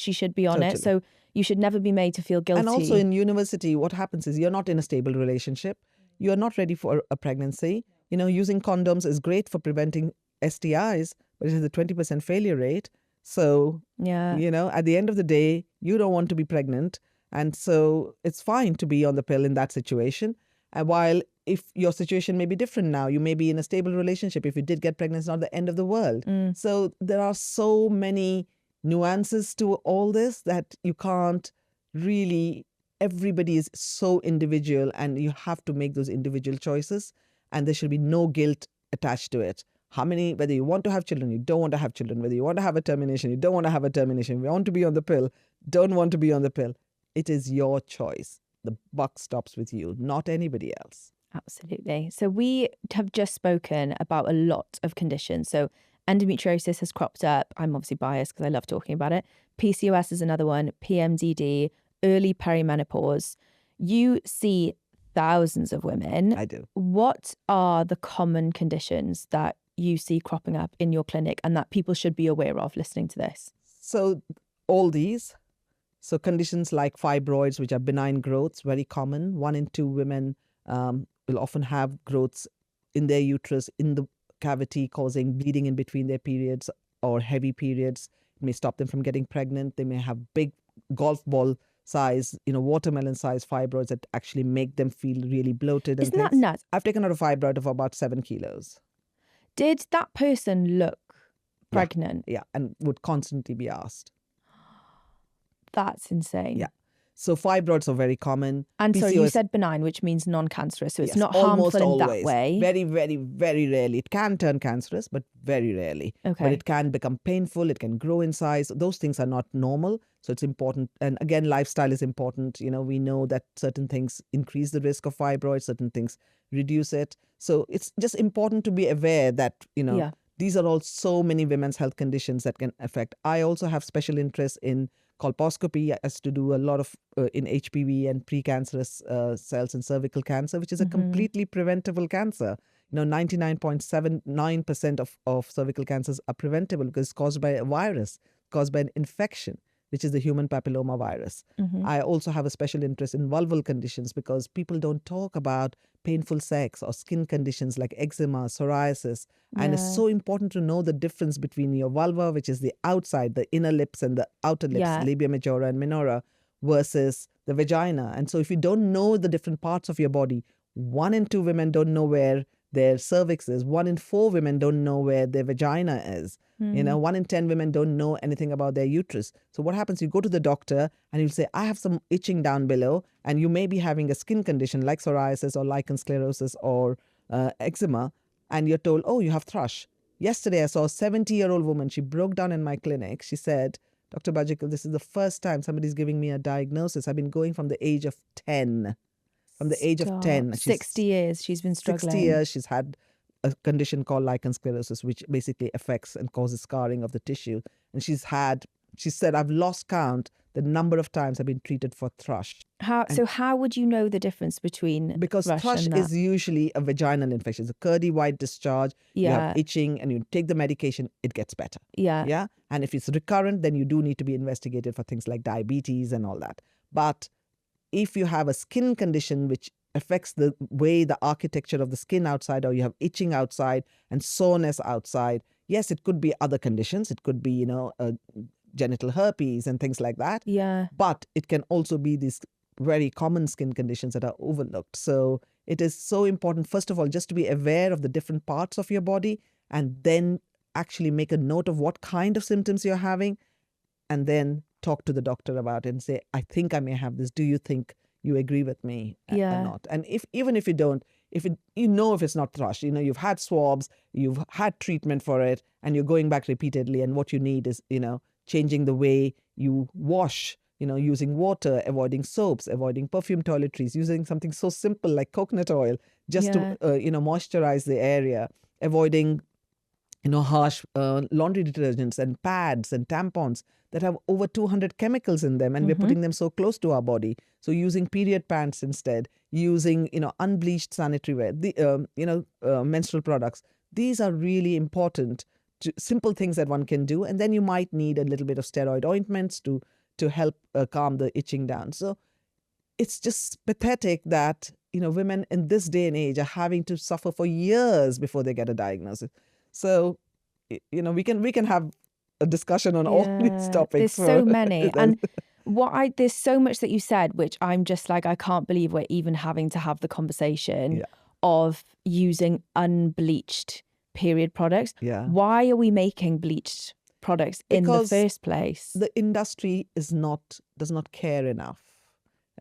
on it. So you should never be made to feel guilty. And also in university, what happens is you're not in a stable relationship. You're not ready for a pregnancy. Using condoms is great for preventing STIs, but it has a 20% failure rate. So, at the end of the day, you don't want to be pregnant. And so it's fine to be on the pill in that situation. And while if your situation may be different now, you may be in a stable relationship. If you did get pregnant, it's not the end of the world. So there are so many nuances to all this that you can't really... Everybody is so individual, and you have to make those individual choices, and there should be no guilt attached to it. Whether you want to have children, you don't want to have children, whether you want to have a termination, you don't want to have a termination, you want to be on the pill, don't want to be on the pill. It is your choice. The buck stops with you, not anybody else. Absolutely. So we have just spoken about a lot of conditions. So endometriosis has cropped up. I'm obviously biased because I love talking about it. PCOS is another one, PMDD, early perimenopause. You see thousands of women. I do. What are the common conditions that you see cropping up in your clinic and that people should be aware of listening to this? So all these. So conditions like fibroids, which are benign growths, very common. 1 in 2 women will often have growths in their uterus, in the cavity, causing bleeding in between their periods or heavy periods. It may stop them from getting pregnant. They may have big golf ball size, watermelon size fibroids that actually make them feel really bloated. Isn't that nuts? I've taken out a fibroid of about 7 kilos. Did that person look pregnant? Yeah, and would constantly be asked. That's insane. Yeah. So fibroids are very common. And so you PCOS, said benign, which means non-cancerous. So it's yes, not almost harmful in always. that way. Very, very, very rarely. It can turn cancerous, but very rarely. Okay. But it can become painful. It can grow in size. Those things are not normal. So it's important. And again, lifestyle is important. You know, we know that certain things increase the risk of fibroids, certain things reduce it. So it's just important to be aware that, you know, Yeah. these are all so many women's health conditions that can affect. I also have special interest in colposcopy as to do a lot of in HPV and precancerous cells and cervical cancer, which is a completely preventable cancer. You know, 99.79% of cervical cancers are preventable because it's caused by a virus, caused by an infection, which is the human papilloma virus. I also have a special interest in vulval conditions because people don't talk about painful sex or skin conditions like eczema, psoriasis. And it's so important to know the difference between your vulva, which is the outside, the inner lips and the outer lips, Yeah. labia majora and minora, versus the vagina. And so if you don't know the different parts of your body, 1 in 2 women don't know where their cervix is. 1 in 4 women don't know where their vagina is. You know, 1 in 10 women don't know anything about their uterus. So what happens, you go to the doctor and you'll say, I have some itching down below, and you may be having a skin condition like psoriasis or lichen sclerosis or eczema, and you're told, oh, you have thrush. Yesterday I saw a 70-year-old woman. She broke down in my clinic. She said, Dr. Bajekal, this is the first time somebody's giving me a diagnosis. I've been going from the age of 10. From the age of 10. 60 years she's been struggling. 60 years she's had a condition called lichen sclerosis, which basically affects and causes scarring of the tissue. And she said, I've lost count the number of times I've been treated for thrush. So how would you know the difference between Because thrush and that? is usually a vaginal infection. It's a curdy white discharge. You have itching and you take the medication, it gets better. Yeah. And if it's recurrent, then you do need to be investigated for things like diabetes and all that. But if you have a skin condition which affects the way the architecture of the skin outside, or you have itching outside and soreness outside, yes, it could be other conditions. It could be, you know, genital herpes and things like that. Yeah. But it can also be these very common skin conditions that are overlooked. So it is so important, first of all, just to be aware of the different parts of your body, and then actually make a note of what kind of symptoms you're having, and then talk to the doctor about it and say, I think I may have this. Do you think you agree with me or not? And even if you don't, you know if it's not thrush, you know, you've had swabs, you've had treatment for it, and you're going back repeatedly, and what you need is, you know, changing the way you wash, you know, using water, avoiding soaps, avoiding perfume toiletries, using something so simple like coconut oil just to, you know, moisturize the area, avoiding, you know, harsh laundry detergents and pads and tampons that have over 200 chemicals in them, and we're putting them so close to our body. So using period pants instead, using, you know, unbleached sanitary wear, menstrual products. These are really important, simple things that one can do. And then you might need a little bit of steroid ointments to help calm the itching down. So it's just pathetic that, you know, women in this day and age are having to suffer for years before they get a diagnosis. So, you know, we can have a discussion on all these topics. There's so many. And there's so much that you said, which I'm just like, I can't believe we're even having to have the conversation of using unbleached period products. Yeah. Why are we making bleached products in the first place? The industry does not care enough.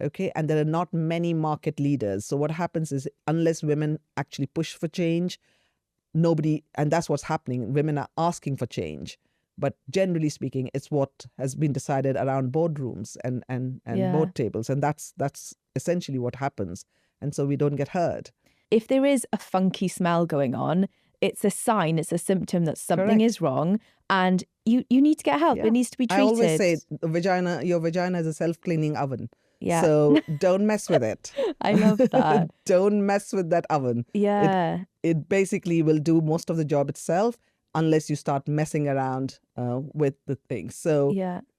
Okay. And there are not many market leaders. So what happens is, unless women actually push for change, and that's what's happening. Women are asking for change. But generally speaking, it's what has been decided around boardrooms and board tables. And that's essentially what happens. And so we don't get heard. If there is a funky smell going on, it's a sign, it's a symptom that something is wrong, and you need to get help. It needs to be treated. I always say your vagina is a self-cleaning oven. Yeah. So don't mess with it. I love that. Don't mess with that oven. Yeah. It basically will do most of the job itself unless you start messing around with the things. So,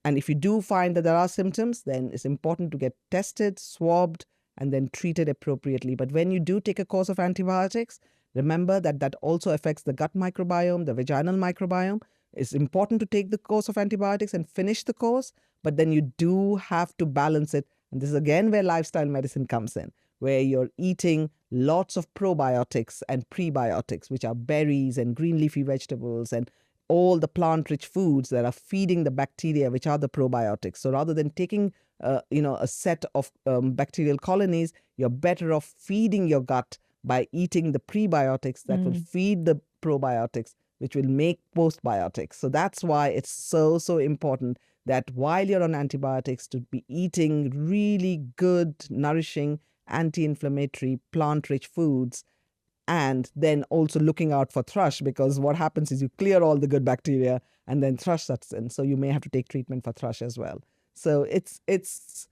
and if you do find that there are symptoms, then it's important to get tested, swabbed, and then treated appropriately. But when you do take a course of antibiotics, remember that also affects the gut microbiome, the vaginal microbiome. It's important to take the course of antibiotics and finish the course, but then you do have to balance it. And this is again where lifestyle medicine comes in, where you're eating lots of probiotics and prebiotics, which are berries and green leafy vegetables and all the plant-rich foods that are feeding the bacteria, which are the probiotics. So rather than taking a set of bacterial colonies, you're better off feeding your gut by eating the prebiotics that will feed the probiotics, which will make postbiotics. So that's why it's so important that while you're on antibiotics, to be eating really good, nourishing, anti-inflammatory, plant-rich foods, and then also looking out for thrush, because what happens is you clear all the good bacteria and then thrush sets in. So you may have to take treatment for thrush as well. So it's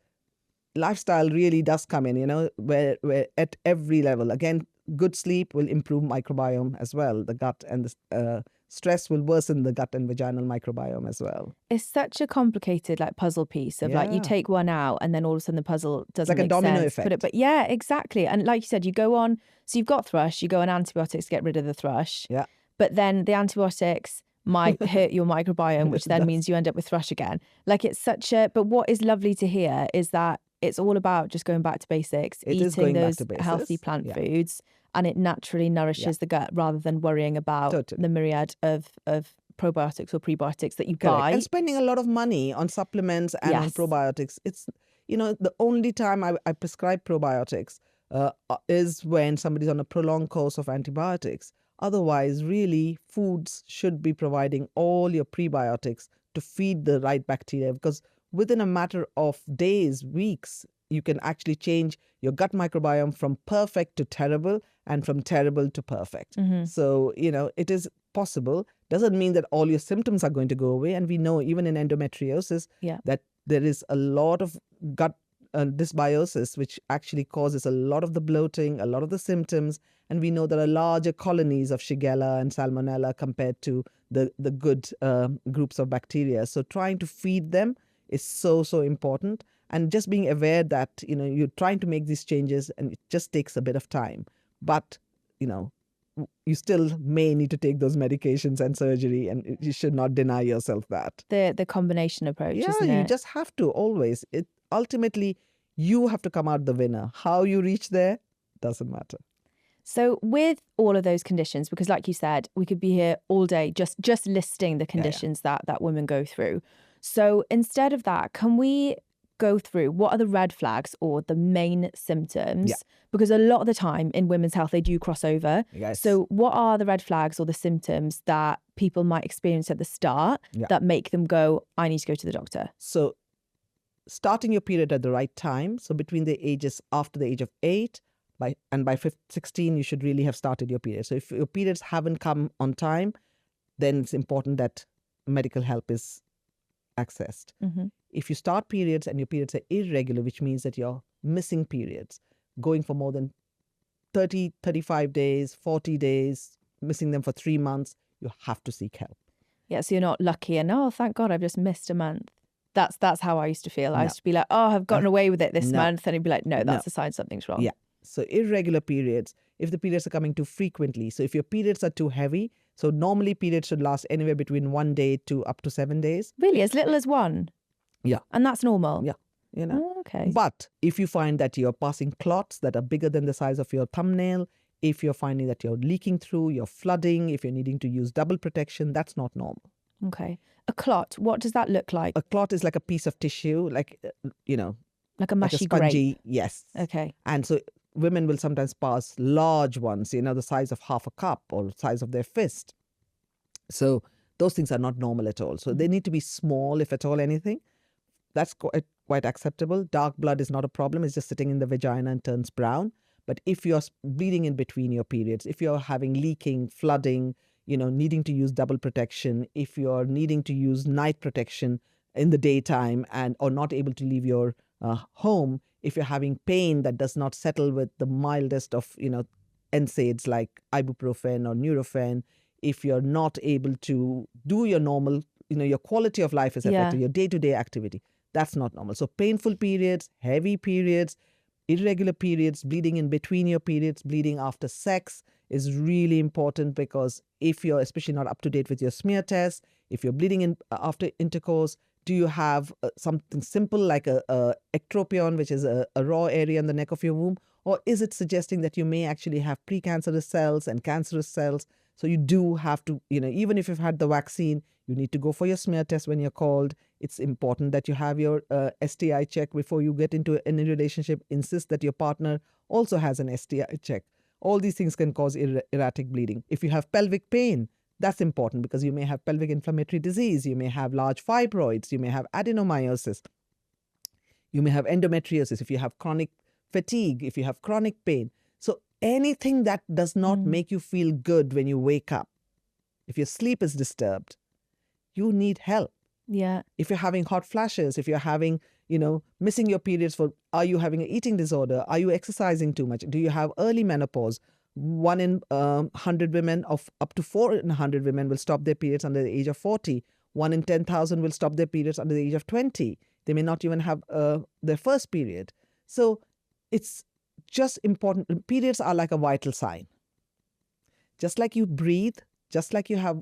lifestyle really does come in, where at every level. Again, good sleep will improve microbiome as well, the gut, and the stress will worsen the gut and vaginal microbiome as well. It's such a complicated puzzle piece of you take one out and then all of a sudden the puzzle doesn't make sense. Like a domino effect. But yeah, exactly. And like you said, you go on, so you've got thrush, you go on antibiotics to get rid of the thrush. Yeah. But then the antibiotics might hurt your microbiome, which then means you end up with thrush again. But what is lovely to hear is that it's all about just going back to basics, eating those healthy plant foods, and it naturally nourishes the gut rather than worrying about the myriad of probiotics or prebiotics that you buy. And spending a lot of money on supplements and on probiotics. It's, the only time I prescribe probiotics is when somebody's on a prolonged course of antibiotics. Otherwise, really, foods should be providing all your prebiotics to feed the right bacteria, because within a matter of days, weeks, you can actually change your gut microbiome from perfect to terrible and from terrible to perfect. So, it is possible. Doesn't mean that all your symptoms are going to go away. And we know even in endometriosis that there is a lot of gut dysbiosis, which actually causes a lot of the bloating, a lot of the symptoms. And we know there are larger colonies of Shigella and Salmonella compared to the good groups of bacteria. So trying to feed them is so important. And just being aware that, you're trying to make these changes and it just takes a bit of time. But, you still may need to take those medications and surgery, and you should not deny yourself that. The combination approach, isn't it? Yeah, you just have to always. Ultimately, you have to come out the winner. How you reach there doesn't matter. So with all of those conditions, because like you said, we could be here all day just listing the conditions that women go through. So instead of that, can we go through what are the red flags or the main symptoms? Because a lot of the time in women's health, they do cross over. Yes. So what are the red flags or the symptoms that people might experience at the start that make them go, I need to go to the doctor? So starting your period at the right time. So between the ages, after the age of 8, by 16, you should really have started your period. So if your periods haven't come on time, then it's important that medical help is accessed. If you start periods and your periods are irregular, which means that you're missing periods, going for more than 30, 35 days, 40 days, missing them for 3 months, you have to seek help. Yeah, so you're not lucky and, oh, thank God, I've just missed a month. That's how I used to feel. I used to be like, oh, I've gotten away with it this month. And you'd be like, no, that's a sign something's wrong. Yeah. So irregular periods, if the periods are coming too frequently. So if your periods are too heavy, so normally periods should last anywhere between 1 day to up to 7 days. Really? As little as 1? Yeah. And that's normal? Yeah. Oh, okay. But if you find that you're passing clots that are bigger than the size of your thumbnail, if you're finding that you're leaking through, you're flooding, if you're needing to use double protection, that's not normal. Okay. A clot, what does that look like? A clot is like a piece of tissue, like a mushy spongy grape. Yes. Okay. And so women will sometimes pass large ones, the size of half a cup or the size of their fist. So those things are not normal at all. So they need to be small, if at all anything. That's quite acceptable. Dark blood is not a problem. It's just sitting in the vagina and turns brown. But if you're bleeding in between your periods, if you're having leaking, flooding, needing to use double protection, if you're needing to use night protection in the daytime or not able to leave your home, if you're having pain that does not settle with the mildest of, NSAIDs like ibuprofen or Nurofen, if you're not able to do your normal, your quality of life is affected, your day-to-day activity, that's not normal. So painful periods, heavy periods, irregular periods, bleeding in between your periods, bleeding after sex is really important, because if you're especially not up to date with your smear test, if you're bleeding in after intercourse, do you have something simple like a ectropion, which is a raw area in the neck of your womb? Or is it suggesting that you may actually have precancerous cells and cancerous cells? So you do have to, even if you've had the vaccine, you need to go for your smear test when you're called. It's important that you have your STI check before you get into any relationship. Insist that your partner also has an STI check. All these things can cause erratic bleeding. If you have pelvic pain, that's important because you may have pelvic inflammatory disease. You may have large fibroids. You may have adenomyosis. You may have endometriosis. If you have chronic fatigue, if you have chronic pain. So anything that does not make you feel good when you wake up, if your sleep is disturbed, you need help. Yeah. If you're having hot flashes, if you're having, missing your periods are you having an eating disorder? Are you exercising too much? Do you have early menopause? 1 in 100 women, of up to 4 in 100 women will stop their periods under the age of 40. 1 in 10,000 will stop their periods under the age of 20. They may not even have their first period. So it's just important. Periods are like a vital sign. Just like you breathe, just like you have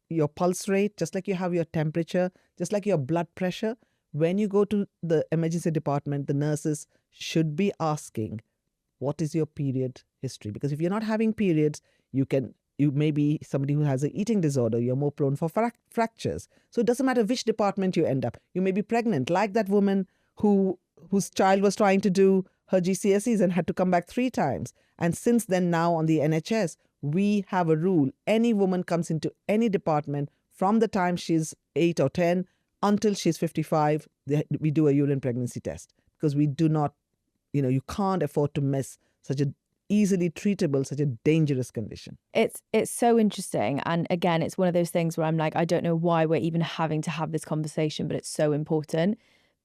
your pulse rate, just like you have your temperature, just like your blood pressure, when you go to the emergency department, the nurses should be asking, what is your period history? Because if you're not having periods, you may be somebody who has an eating disorder. You're more prone for fractures. So it doesn't matter which department you end up. You may be pregnant, like that woman whose child was trying to do her GCSEs and had to come back 3 times. And since then, now on the NHS, we have a rule. Any woman comes into any department from the time she's 8 or 10 until she's 55, we do a urine pregnancy test because we do not, you can't afford to miss such a easily treatable, such a dangerous condition. It's so interesting. And again, it's one of those things where I'm like, I don't know why we're even having to have this conversation, but it's so important.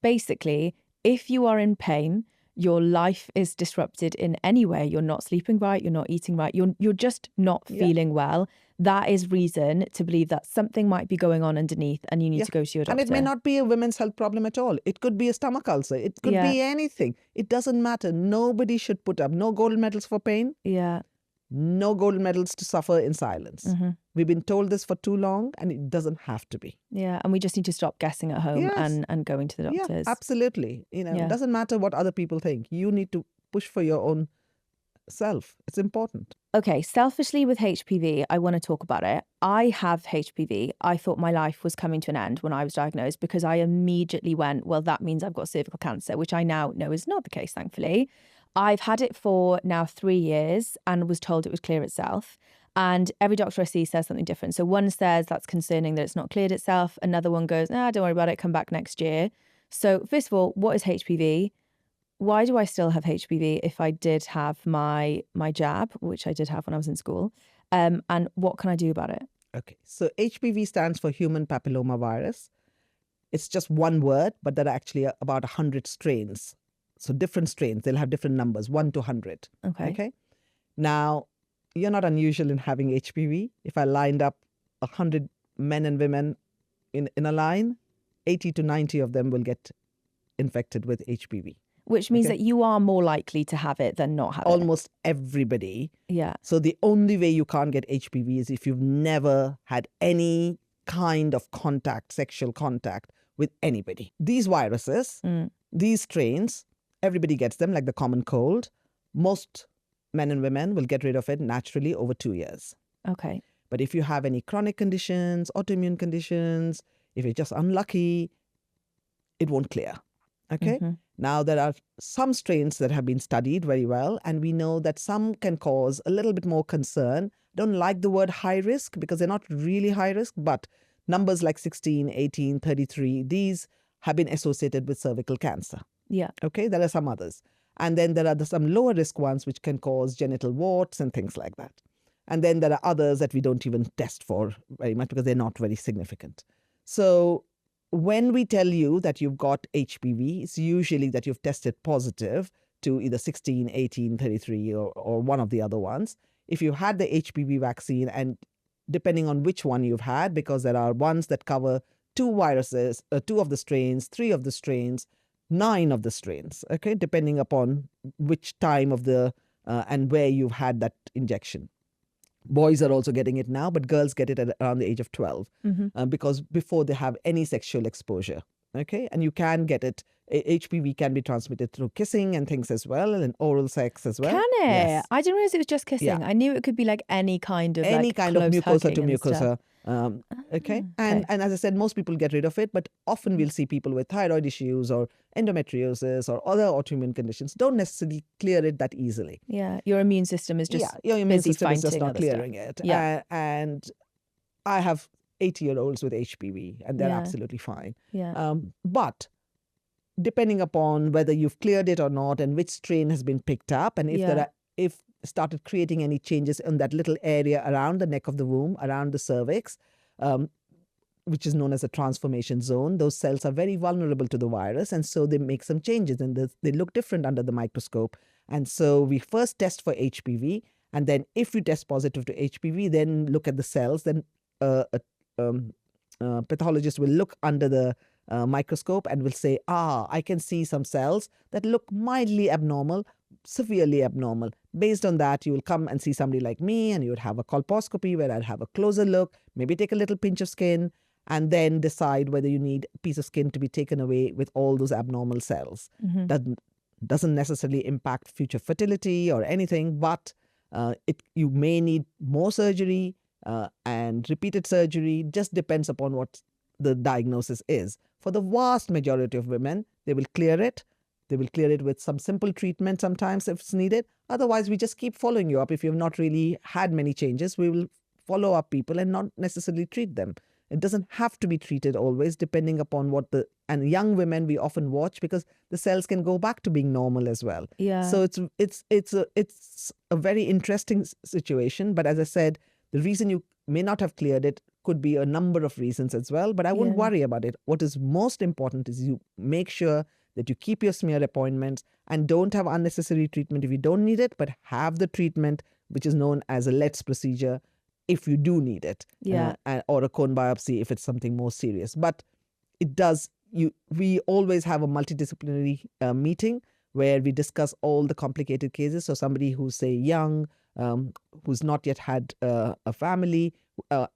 Basically, if you are in pain, your life is disrupted in any way. You're not sleeping right, you're not eating right, you're just not feeling well. That is reason to believe that something might be going on underneath and you need to go to your doctor. And it may not be a women's health problem at all. It could be a stomach ulcer. It could be anything. It doesn't matter. Nobody should put up no gold medals for pain. Yeah. No gold medals to suffer in silence. Mm-hmm. We've been told this for too long and it doesn't have to be. Yeah. And we just need to stop guessing at home and going to the doctors. Yeah, absolutely. It doesn't matter what other people think. You need to push for your own self. It's important. Okay, selfishly with HPV, I want to talk about it. I have HPV. I thought my life was coming to an end when I was diagnosed because I immediately went, well, that means I've got cervical cancer, which I now know is not the case, thankfully. I've had it for now 3 years and was told it would clear itself. And every doctor I see says something different. So one says that's concerning that it's not cleared itself. Another one goes, don't worry about it, come back next year. So first of all, what is HPV? Why do I still have HPV if I did have my jab, which I did have when I was in school? And what can I do about it? Okay, so HPV stands for human papilloma virus. It's just one word, but there are actually about 100 strains. So different strains, they'll have different numbers, 1 to 100. Okay. Now, you're not unusual in having HPV. If I lined up 100 men and women in a line, 80 to 90 of them will get infected with HPV. Which means that you are more likely to have it than not have Almost everybody. Yeah. So the only way you can't get HPV is if you've never had any kind of sexual contact with anybody. These viruses, these strains, everybody gets them like the common cold. Most men and women will get rid of it naturally over 2 years. Okay. But if you have any chronic conditions, autoimmune conditions, if you're just unlucky, it won't clear. Okay. Mm-hmm. Now, there are some strains that have been studied very well, and we know that some can cause a little bit more concern. Don't like the word high risk because they're not really high risk, but numbers like 16, 18, 33, these have been associated with cervical cancer. Yeah. Okay. There are some others. And then there are some lower risk ones which can cause genital warts and things like that. And then there are others that we don't even test for very much because they're not very significant. So when we tell you that you've got HPV, it's usually that you've tested positive to either 16, 18, 33 or one of the other ones. If you had the HPV vaccine, and depending on which one you've had, because there are ones that cover 2 viruses, 2 of the strains, 3 of the strains, 9 of the strains, okay, depending upon which time of the and where you've had that injection. Boys are also getting it now, but girls get it at around the age of 12 because before they have any sexual exposure. Okay, and you can get it. HPV can be transmitted through kissing and things as well, and oral sex as well. Can it? Yes. I didn't realize it was just kissing. Yeah. I knew it could be like any kind of Any like kind of close mucosa to hugging and stuff. mucosa. Okay. And as I said, most people get rid of it, but often we'll see people with thyroid issues or endometriosis or other autoimmune conditions don't necessarily clear it that easily. Yeah, your immune system is just your immune busy system is just fighting not other clearing stuff. it. Yeah. And I have 80-year-olds with HPV, and they're Yeah. absolutely fine. Yeah. But depending upon whether you've cleared it or not, and which strain has been picked up, and if started creating any changes in that little area around the neck of the womb, around the cervix, which is known as a transformation zone, those cells are very vulnerable to the virus, and so they make some changes, and they look different under the microscope. And so we first test for HPV, and then if you test positive to HPV, then look at the cells. Then a pathologist will look under the microscope and will say, I can see some cells that look mildly abnormal, severely abnormal. Based on that, you will come and see somebody like me, and you would have a colposcopy where I'd have a closer look, maybe take a little pinch of skin, and then decide whether you need a piece of skin to be taken away with all those abnormal cells. Doesn't necessarily impact future fertility or anything, but you may need more surgery and repeated surgery. Just depends upon what the diagnosis is. For the vast majority of women, they will clear it. They will clear it with some simple treatment sometimes if it's needed. Otherwise, we just keep following you up. If you've not really had many changes, we will follow up people and not necessarily treat them. It doesn't have to be treated always, depending upon and young women we often watch because the cells can go back to being normal as well. Yeah. So it's a very interesting situation. But as I said, the reason you may not have cleared it could be a number of reasons as well. But I wouldn't worry about it. What is most important is you make sure that you keep your smear appointments and don't have unnecessary treatment if you don't need it, but have the treatment, which is known as a LETS procedure, if you do need it, or a cone biopsy if it's something more serious. But we always have a multidisciplinary meeting where we discuss all the complicated cases. So somebody who's, say, young, who's not yet had a family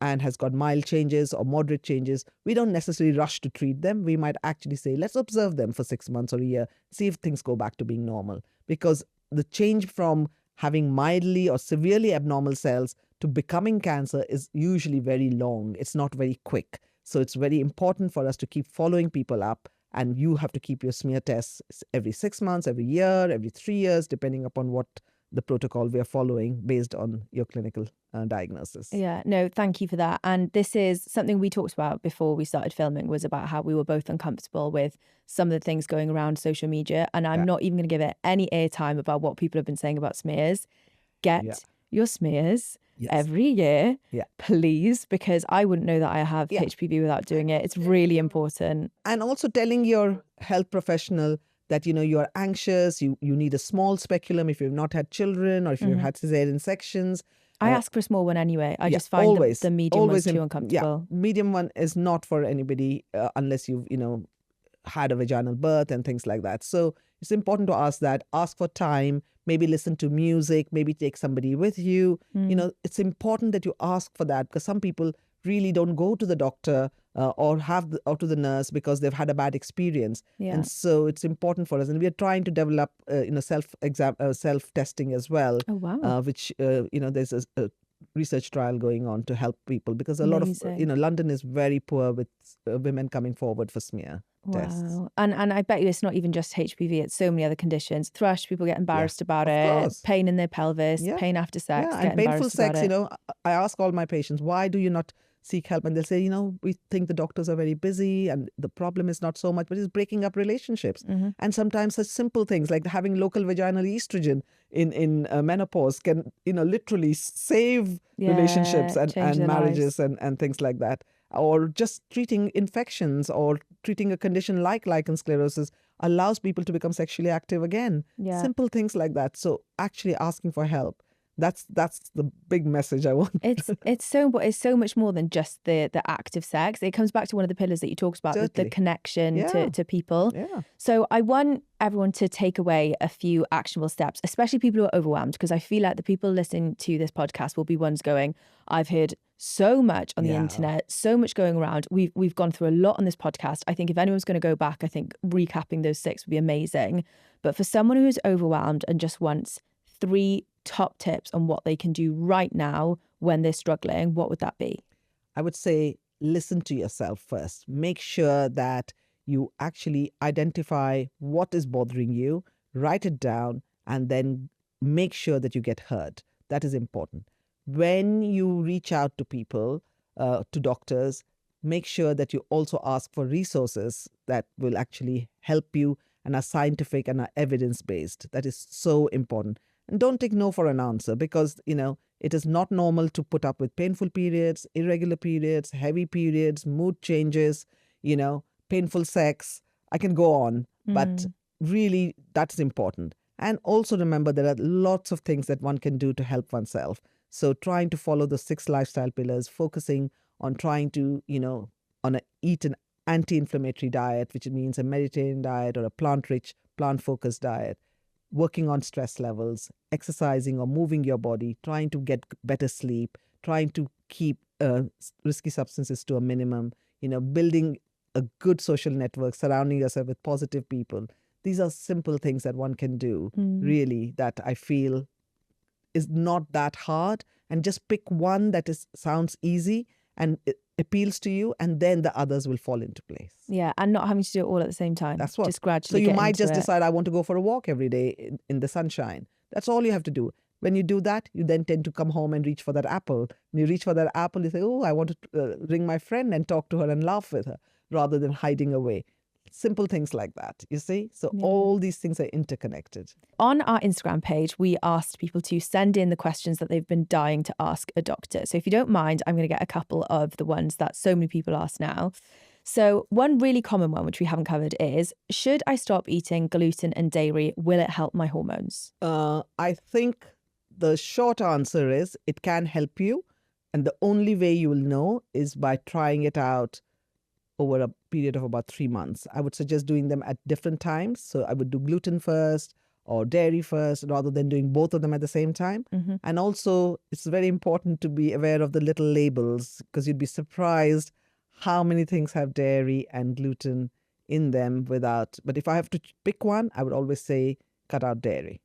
and has got mild changes or moderate changes, we don't necessarily rush to treat them. We might actually say, let's observe them for 6 months or a year, see if things go back to being normal. Because the change from having mildly or severely abnormal cells to becoming cancer is usually very long. It's not very quick. So it's very important for us to keep following people up, and you have to keep your smear tests every 6 months, every year, every 3 years, depending upon what the protocol we are following based on your clinical diagnosis. Yeah, no, thank you for that. And this is something we talked about before we started filming, was about how we were both uncomfortable with some of the things going around social media. And I'm not even going to give it any airtime about what people have been saying about smears. Get your smears every year, please, because I wouldn't know that I have HPV without doing it. It's really important. And also telling your health professional that, you're anxious, you need a small speculum if you've not had children or if you've had cesarean sections. I ask for a small one anyway. I just find the medium one's too uncomfortable. Yeah, medium one is not for anybody unless you've, had a vaginal birth and things like that. So it's important to ask for time, maybe listen to music, maybe take somebody with you. It's important that you ask for that, because some people really don't go to the doctor or to the nurse because they've had a bad experience. And so it's important for us. And we are trying to develop, self-testing as well. Oh, wow. Which, there's a research trial going on to help people, because a lot of, London is very poor with women coming forward for smear tests. Wow. And I bet you it's not even just HPV, it's so many other conditions. Thrush, people get embarrassed about it. Course. Pain in their pelvis, pain after sex, Yeah, get and painful embarrassed sex, about it. I ask all my patients, why do you not seek help? And they'll say, we think the doctors are very busy and the problem is not so much, but it's breaking up relationships. And sometimes such simple things like having local vaginal estrogen in menopause can, literally save relationships and marriages and things like that. Or just treating infections or treating a condition like lichen sclerosis allows people to become sexually active again. Yeah. Simple things like that. So actually asking for help. That's the big message I want. It's so much more than just the act of sex. It comes back to one of the pillars that you talked about, the connection to people. Yeah. So I want everyone to take away a few actionable steps, especially people who are overwhelmed, because I feel like the people listening to this podcast will be ones going, I've heard so much on the Yeah. internet, so much going around. We've gone through a lot on this podcast. I think if anyone's going to go back, I think recapping those 6 would be amazing. But for someone who's overwhelmed and just wants 3 top tips on what they can do right now when they're struggling, what would that be? I would say listen to yourself first. Make sure that you actually identify what is bothering you, write it down, and then make sure that you get heard. That is important. When you reach out to people, to doctors, make sure that you also ask for resources that will actually help you and are scientific and are evidence-based. That is so important. And don't take no for an answer because, it is not normal to put up with painful periods, irregular periods, heavy periods, mood changes, painful sex. I can go on, but really that's important. And also remember there are lots of things that one can do to help oneself. So trying to follow the 6 lifestyle pillars, focusing on trying to, eat an anti-inflammatory diet, which means a Mediterranean diet or a plant-rich, plant-focused diet, working on stress levels, exercising or moving your body, trying to get better sleep, trying to keep risky substances to a minimum, building a good social network, surrounding yourself with positive people. These are simple things that one can do, really, that I feel is not that hard. And just pick one that sounds easy and it appeals to you, and then the others will fall into place. Yeah, and not having to do it all at the same time. That's what. Just gradually. So you might just it. decide, I want to go for a walk every day in the sunshine. That's all you have to do. When you do that, you then tend to come home and reach for that apple. When you reach for that apple, you say, oh, I want to ring my friend and talk to her and laugh with her, rather than hiding away. Simple things like that, you see? So all these things are interconnected. On our Instagram page, we asked people to send in the questions that they've been dying to ask a doctor. So if you don't mind, I'm going to get a couple of the ones that so many people ask now. So one really common one, which we haven't covered, is, should I stop eating gluten and dairy? Will it help my hormones? I think the short answer is it can help you. And the only way you will know is by trying it out over a period of about 3 months. I would suggest doing them at different times. So I would do gluten first or dairy first, rather than doing both of them at the same time. And also, it's very important to be aware of the little labels, because you'd be surprised how many things have dairy and gluten in them without. But if I have to pick one, I would always say cut out dairy.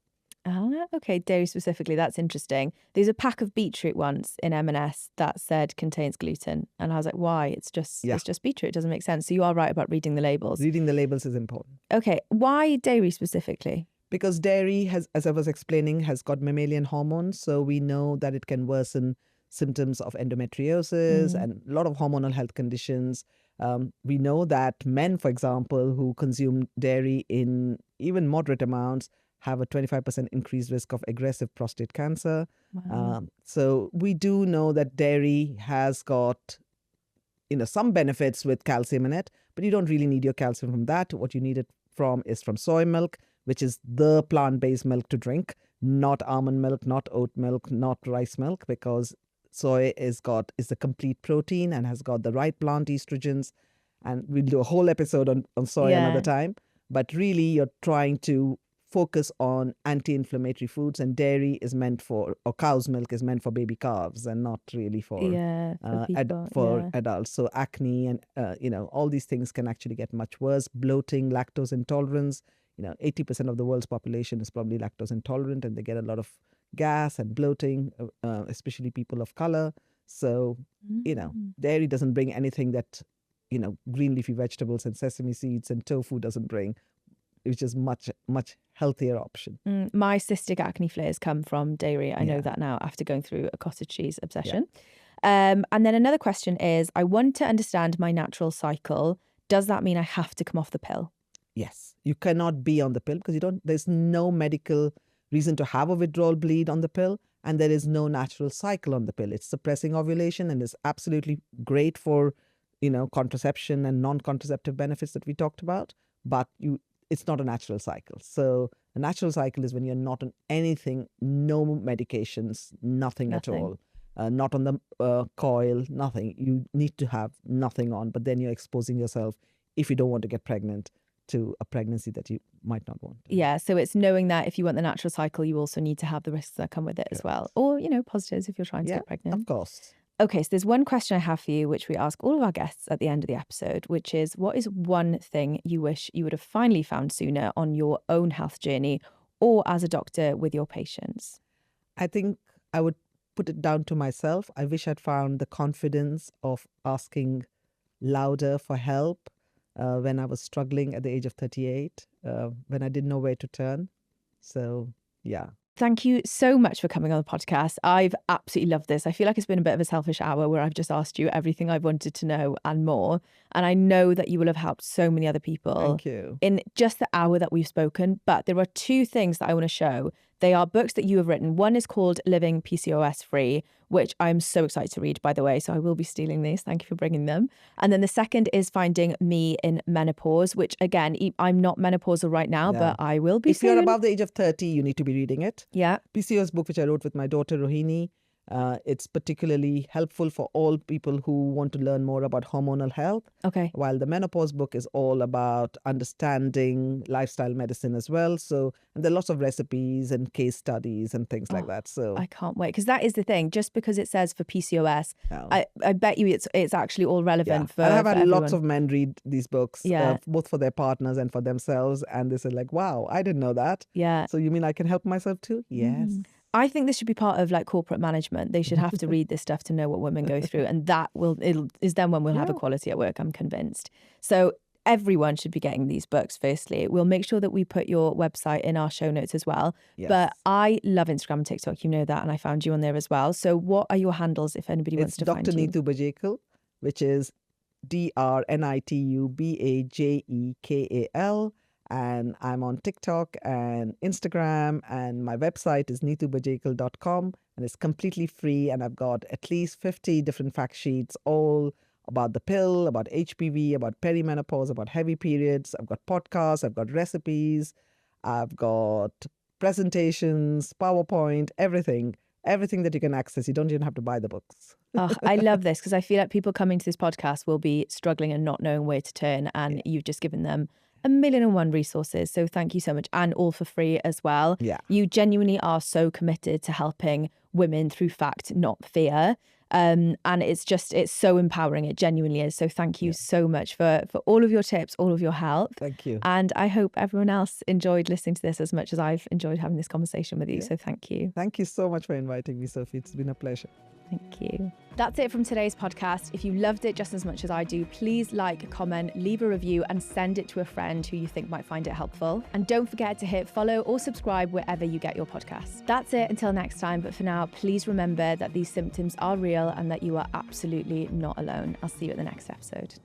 Okay, dairy specifically, that's interesting. There's a pack of beetroot once in M&S that said contains gluten, and I was like, why? It's just beetroot. It doesn't make sense. So you are right about reading the labels. Reading the labels is important. Okay, why dairy specifically? Because dairy has, as I was explaining, has got mammalian hormones, so we know that it can worsen symptoms of endometriosis and a lot of hormonal health conditions. We know that men, for example, who consume dairy in even moderate amounts have a 25% increased risk of aggressive prostate cancer. Wow. So we do know that dairy has got, some benefits with calcium in it, but you don't really need your calcium from that. What you need it from is from soy milk, which is the plant-based milk to drink, not almond milk, not oat milk, not rice milk, because soy is a complete protein and has got the right plant estrogens. And we'll do a whole episode on soy another time. But really, you're trying to focus on anti-inflammatory foods, and dairy is meant for, or cow's milk is meant for baby calves and not really for adults. So acne and all these things can actually get much worse. Bloating, lactose intolerance. 80% of the world's population is probably lactose intolerant, and they get a lot of gas and bloating, especially people of color. So dairy doesn't bring anything that green leafy vegetables and sesame seeds and tofu doesn't bring, which is much healthier option. My cystic acne flares come from dairy. I know that now after going through a cottage cheese obsession. And then another question is, I want to understand my natural cycle. Does that mean I have to come off the pill? Yes. You cannot be on the pill because there's no medical reason to have a withdrawal bleed on the pill, and there is no natural cycle on the pill. It's suppressing ovulation and is absolutely great for, contraception and non-contraceptive benefits that we talked about, but it's not a natural cycle. So a natural cycle is when you're not on anything, no medications, nothing. At all. Not on the coil, nothing. You need to have nothing on, but then you're exposing yourself, if you don't want to get pregnant, to a pregnancy that you might not want. Yeah, so it's knowing that if you want the natural cycle, you also need to have the risks that come with it as well. Or, positives if you're trying to get pregnant. Of course. Okay, so there's one question I have for you, which we ask all of our guests at the end of the episode, which is, what is one thing you wish you would have finally found sooner on your own health journey or as a doctor with your patients? I think I would put it down to myself. I wish I'd found the confidence of asking louder for help when I was struggling at the age of 38, when I didn't know where to turn. So, yeah. Thank you so much for coming on the podcast. I've absolutely loved this. I feel like it's been a bit of a selfish hour where I've just asked you everything I've wanted to know and more. And I know that you will have helped so many other people. Thank you. In just the hour that we've spoken. But there are two things that I want to show. They are books that you have written. One is called Living PCOS Free, which I'm so excited to read, by the way. So I will be stealing these. Thank you for bringing them. And then the second is Finding Me in Menopause, which again, I'm not menopausal right now, but I will be soon. If you're above the age of 30, you need to be reading it. Yeah. PCOS book, which I wrote with my daughter Rohini. It's particularly helpful for all people who want to learn more about hormonal health. Okay. While the menopause book is all about understanding lifestyle medicine as well. So, and there are lots of recipes and case studies and things like that. So I can't wait, because that is the thing. Just because it says for PCOS, I bet you it's actually all relevant for. And I've had everyone. lots of men read these books, both for their partners and for themselves, and they said like, "Wow, I didn't know that." Yeah. So you mean I can help myself too? Yes. I think this should be part of like corporate management. They should have to read this stuff to know what women go through, and that is then when we'll have equality at work. I'm convinced. So everyone should be getting these books. Firstly, we'll make sure that we put your website in our show notes as well. Yes. But I love Instagram and TikTok. You know that, and I found you on there as well. So what are your handles if anybody wants to find you? Dr Nitu Bajekal, which is DrNituBajekal. And I'm on TikTok and Instagram, and my website is nitubajekal.com, and it's completely free. And I've got at least 50 different fact sheets, all about the pill, about HPV, about perimenopause, about heavy periods. I've got podcasts, I've got recipes, I've got presentations, PowerPoint, everything that you can access. You don't even have to buy the books. Oh, I love this, because I feel like people coming to this podcast will be struggling and not knowing where to turn, and you've just given them 1,000,001 resources. So thank you so much, and all for free as well. Yeah. You genuinely are so committed to helping women through fact, not fear. And it's so empowering. It genuinely is. So thank you so much for all of your tips, all of your help. Thank you. And I hope everyone else enjoyed listening to this as much as I've enjoyed having this conversation with you. Yeah. So thank you. Thank you so much for inviting me, Sophie. It's been a pleasure. Thank you. That's it from today's podcast. If you loved it just as much as I do, please like, comment, leave a review, and send it to a friend who you think might find it helpful. And don't forget to hit follow or subscribe wherever you get your podcasts. That's it until next time. But for now, please remember that these symptoms are real and that you are absolutely not alone. I'll see you at the next episode.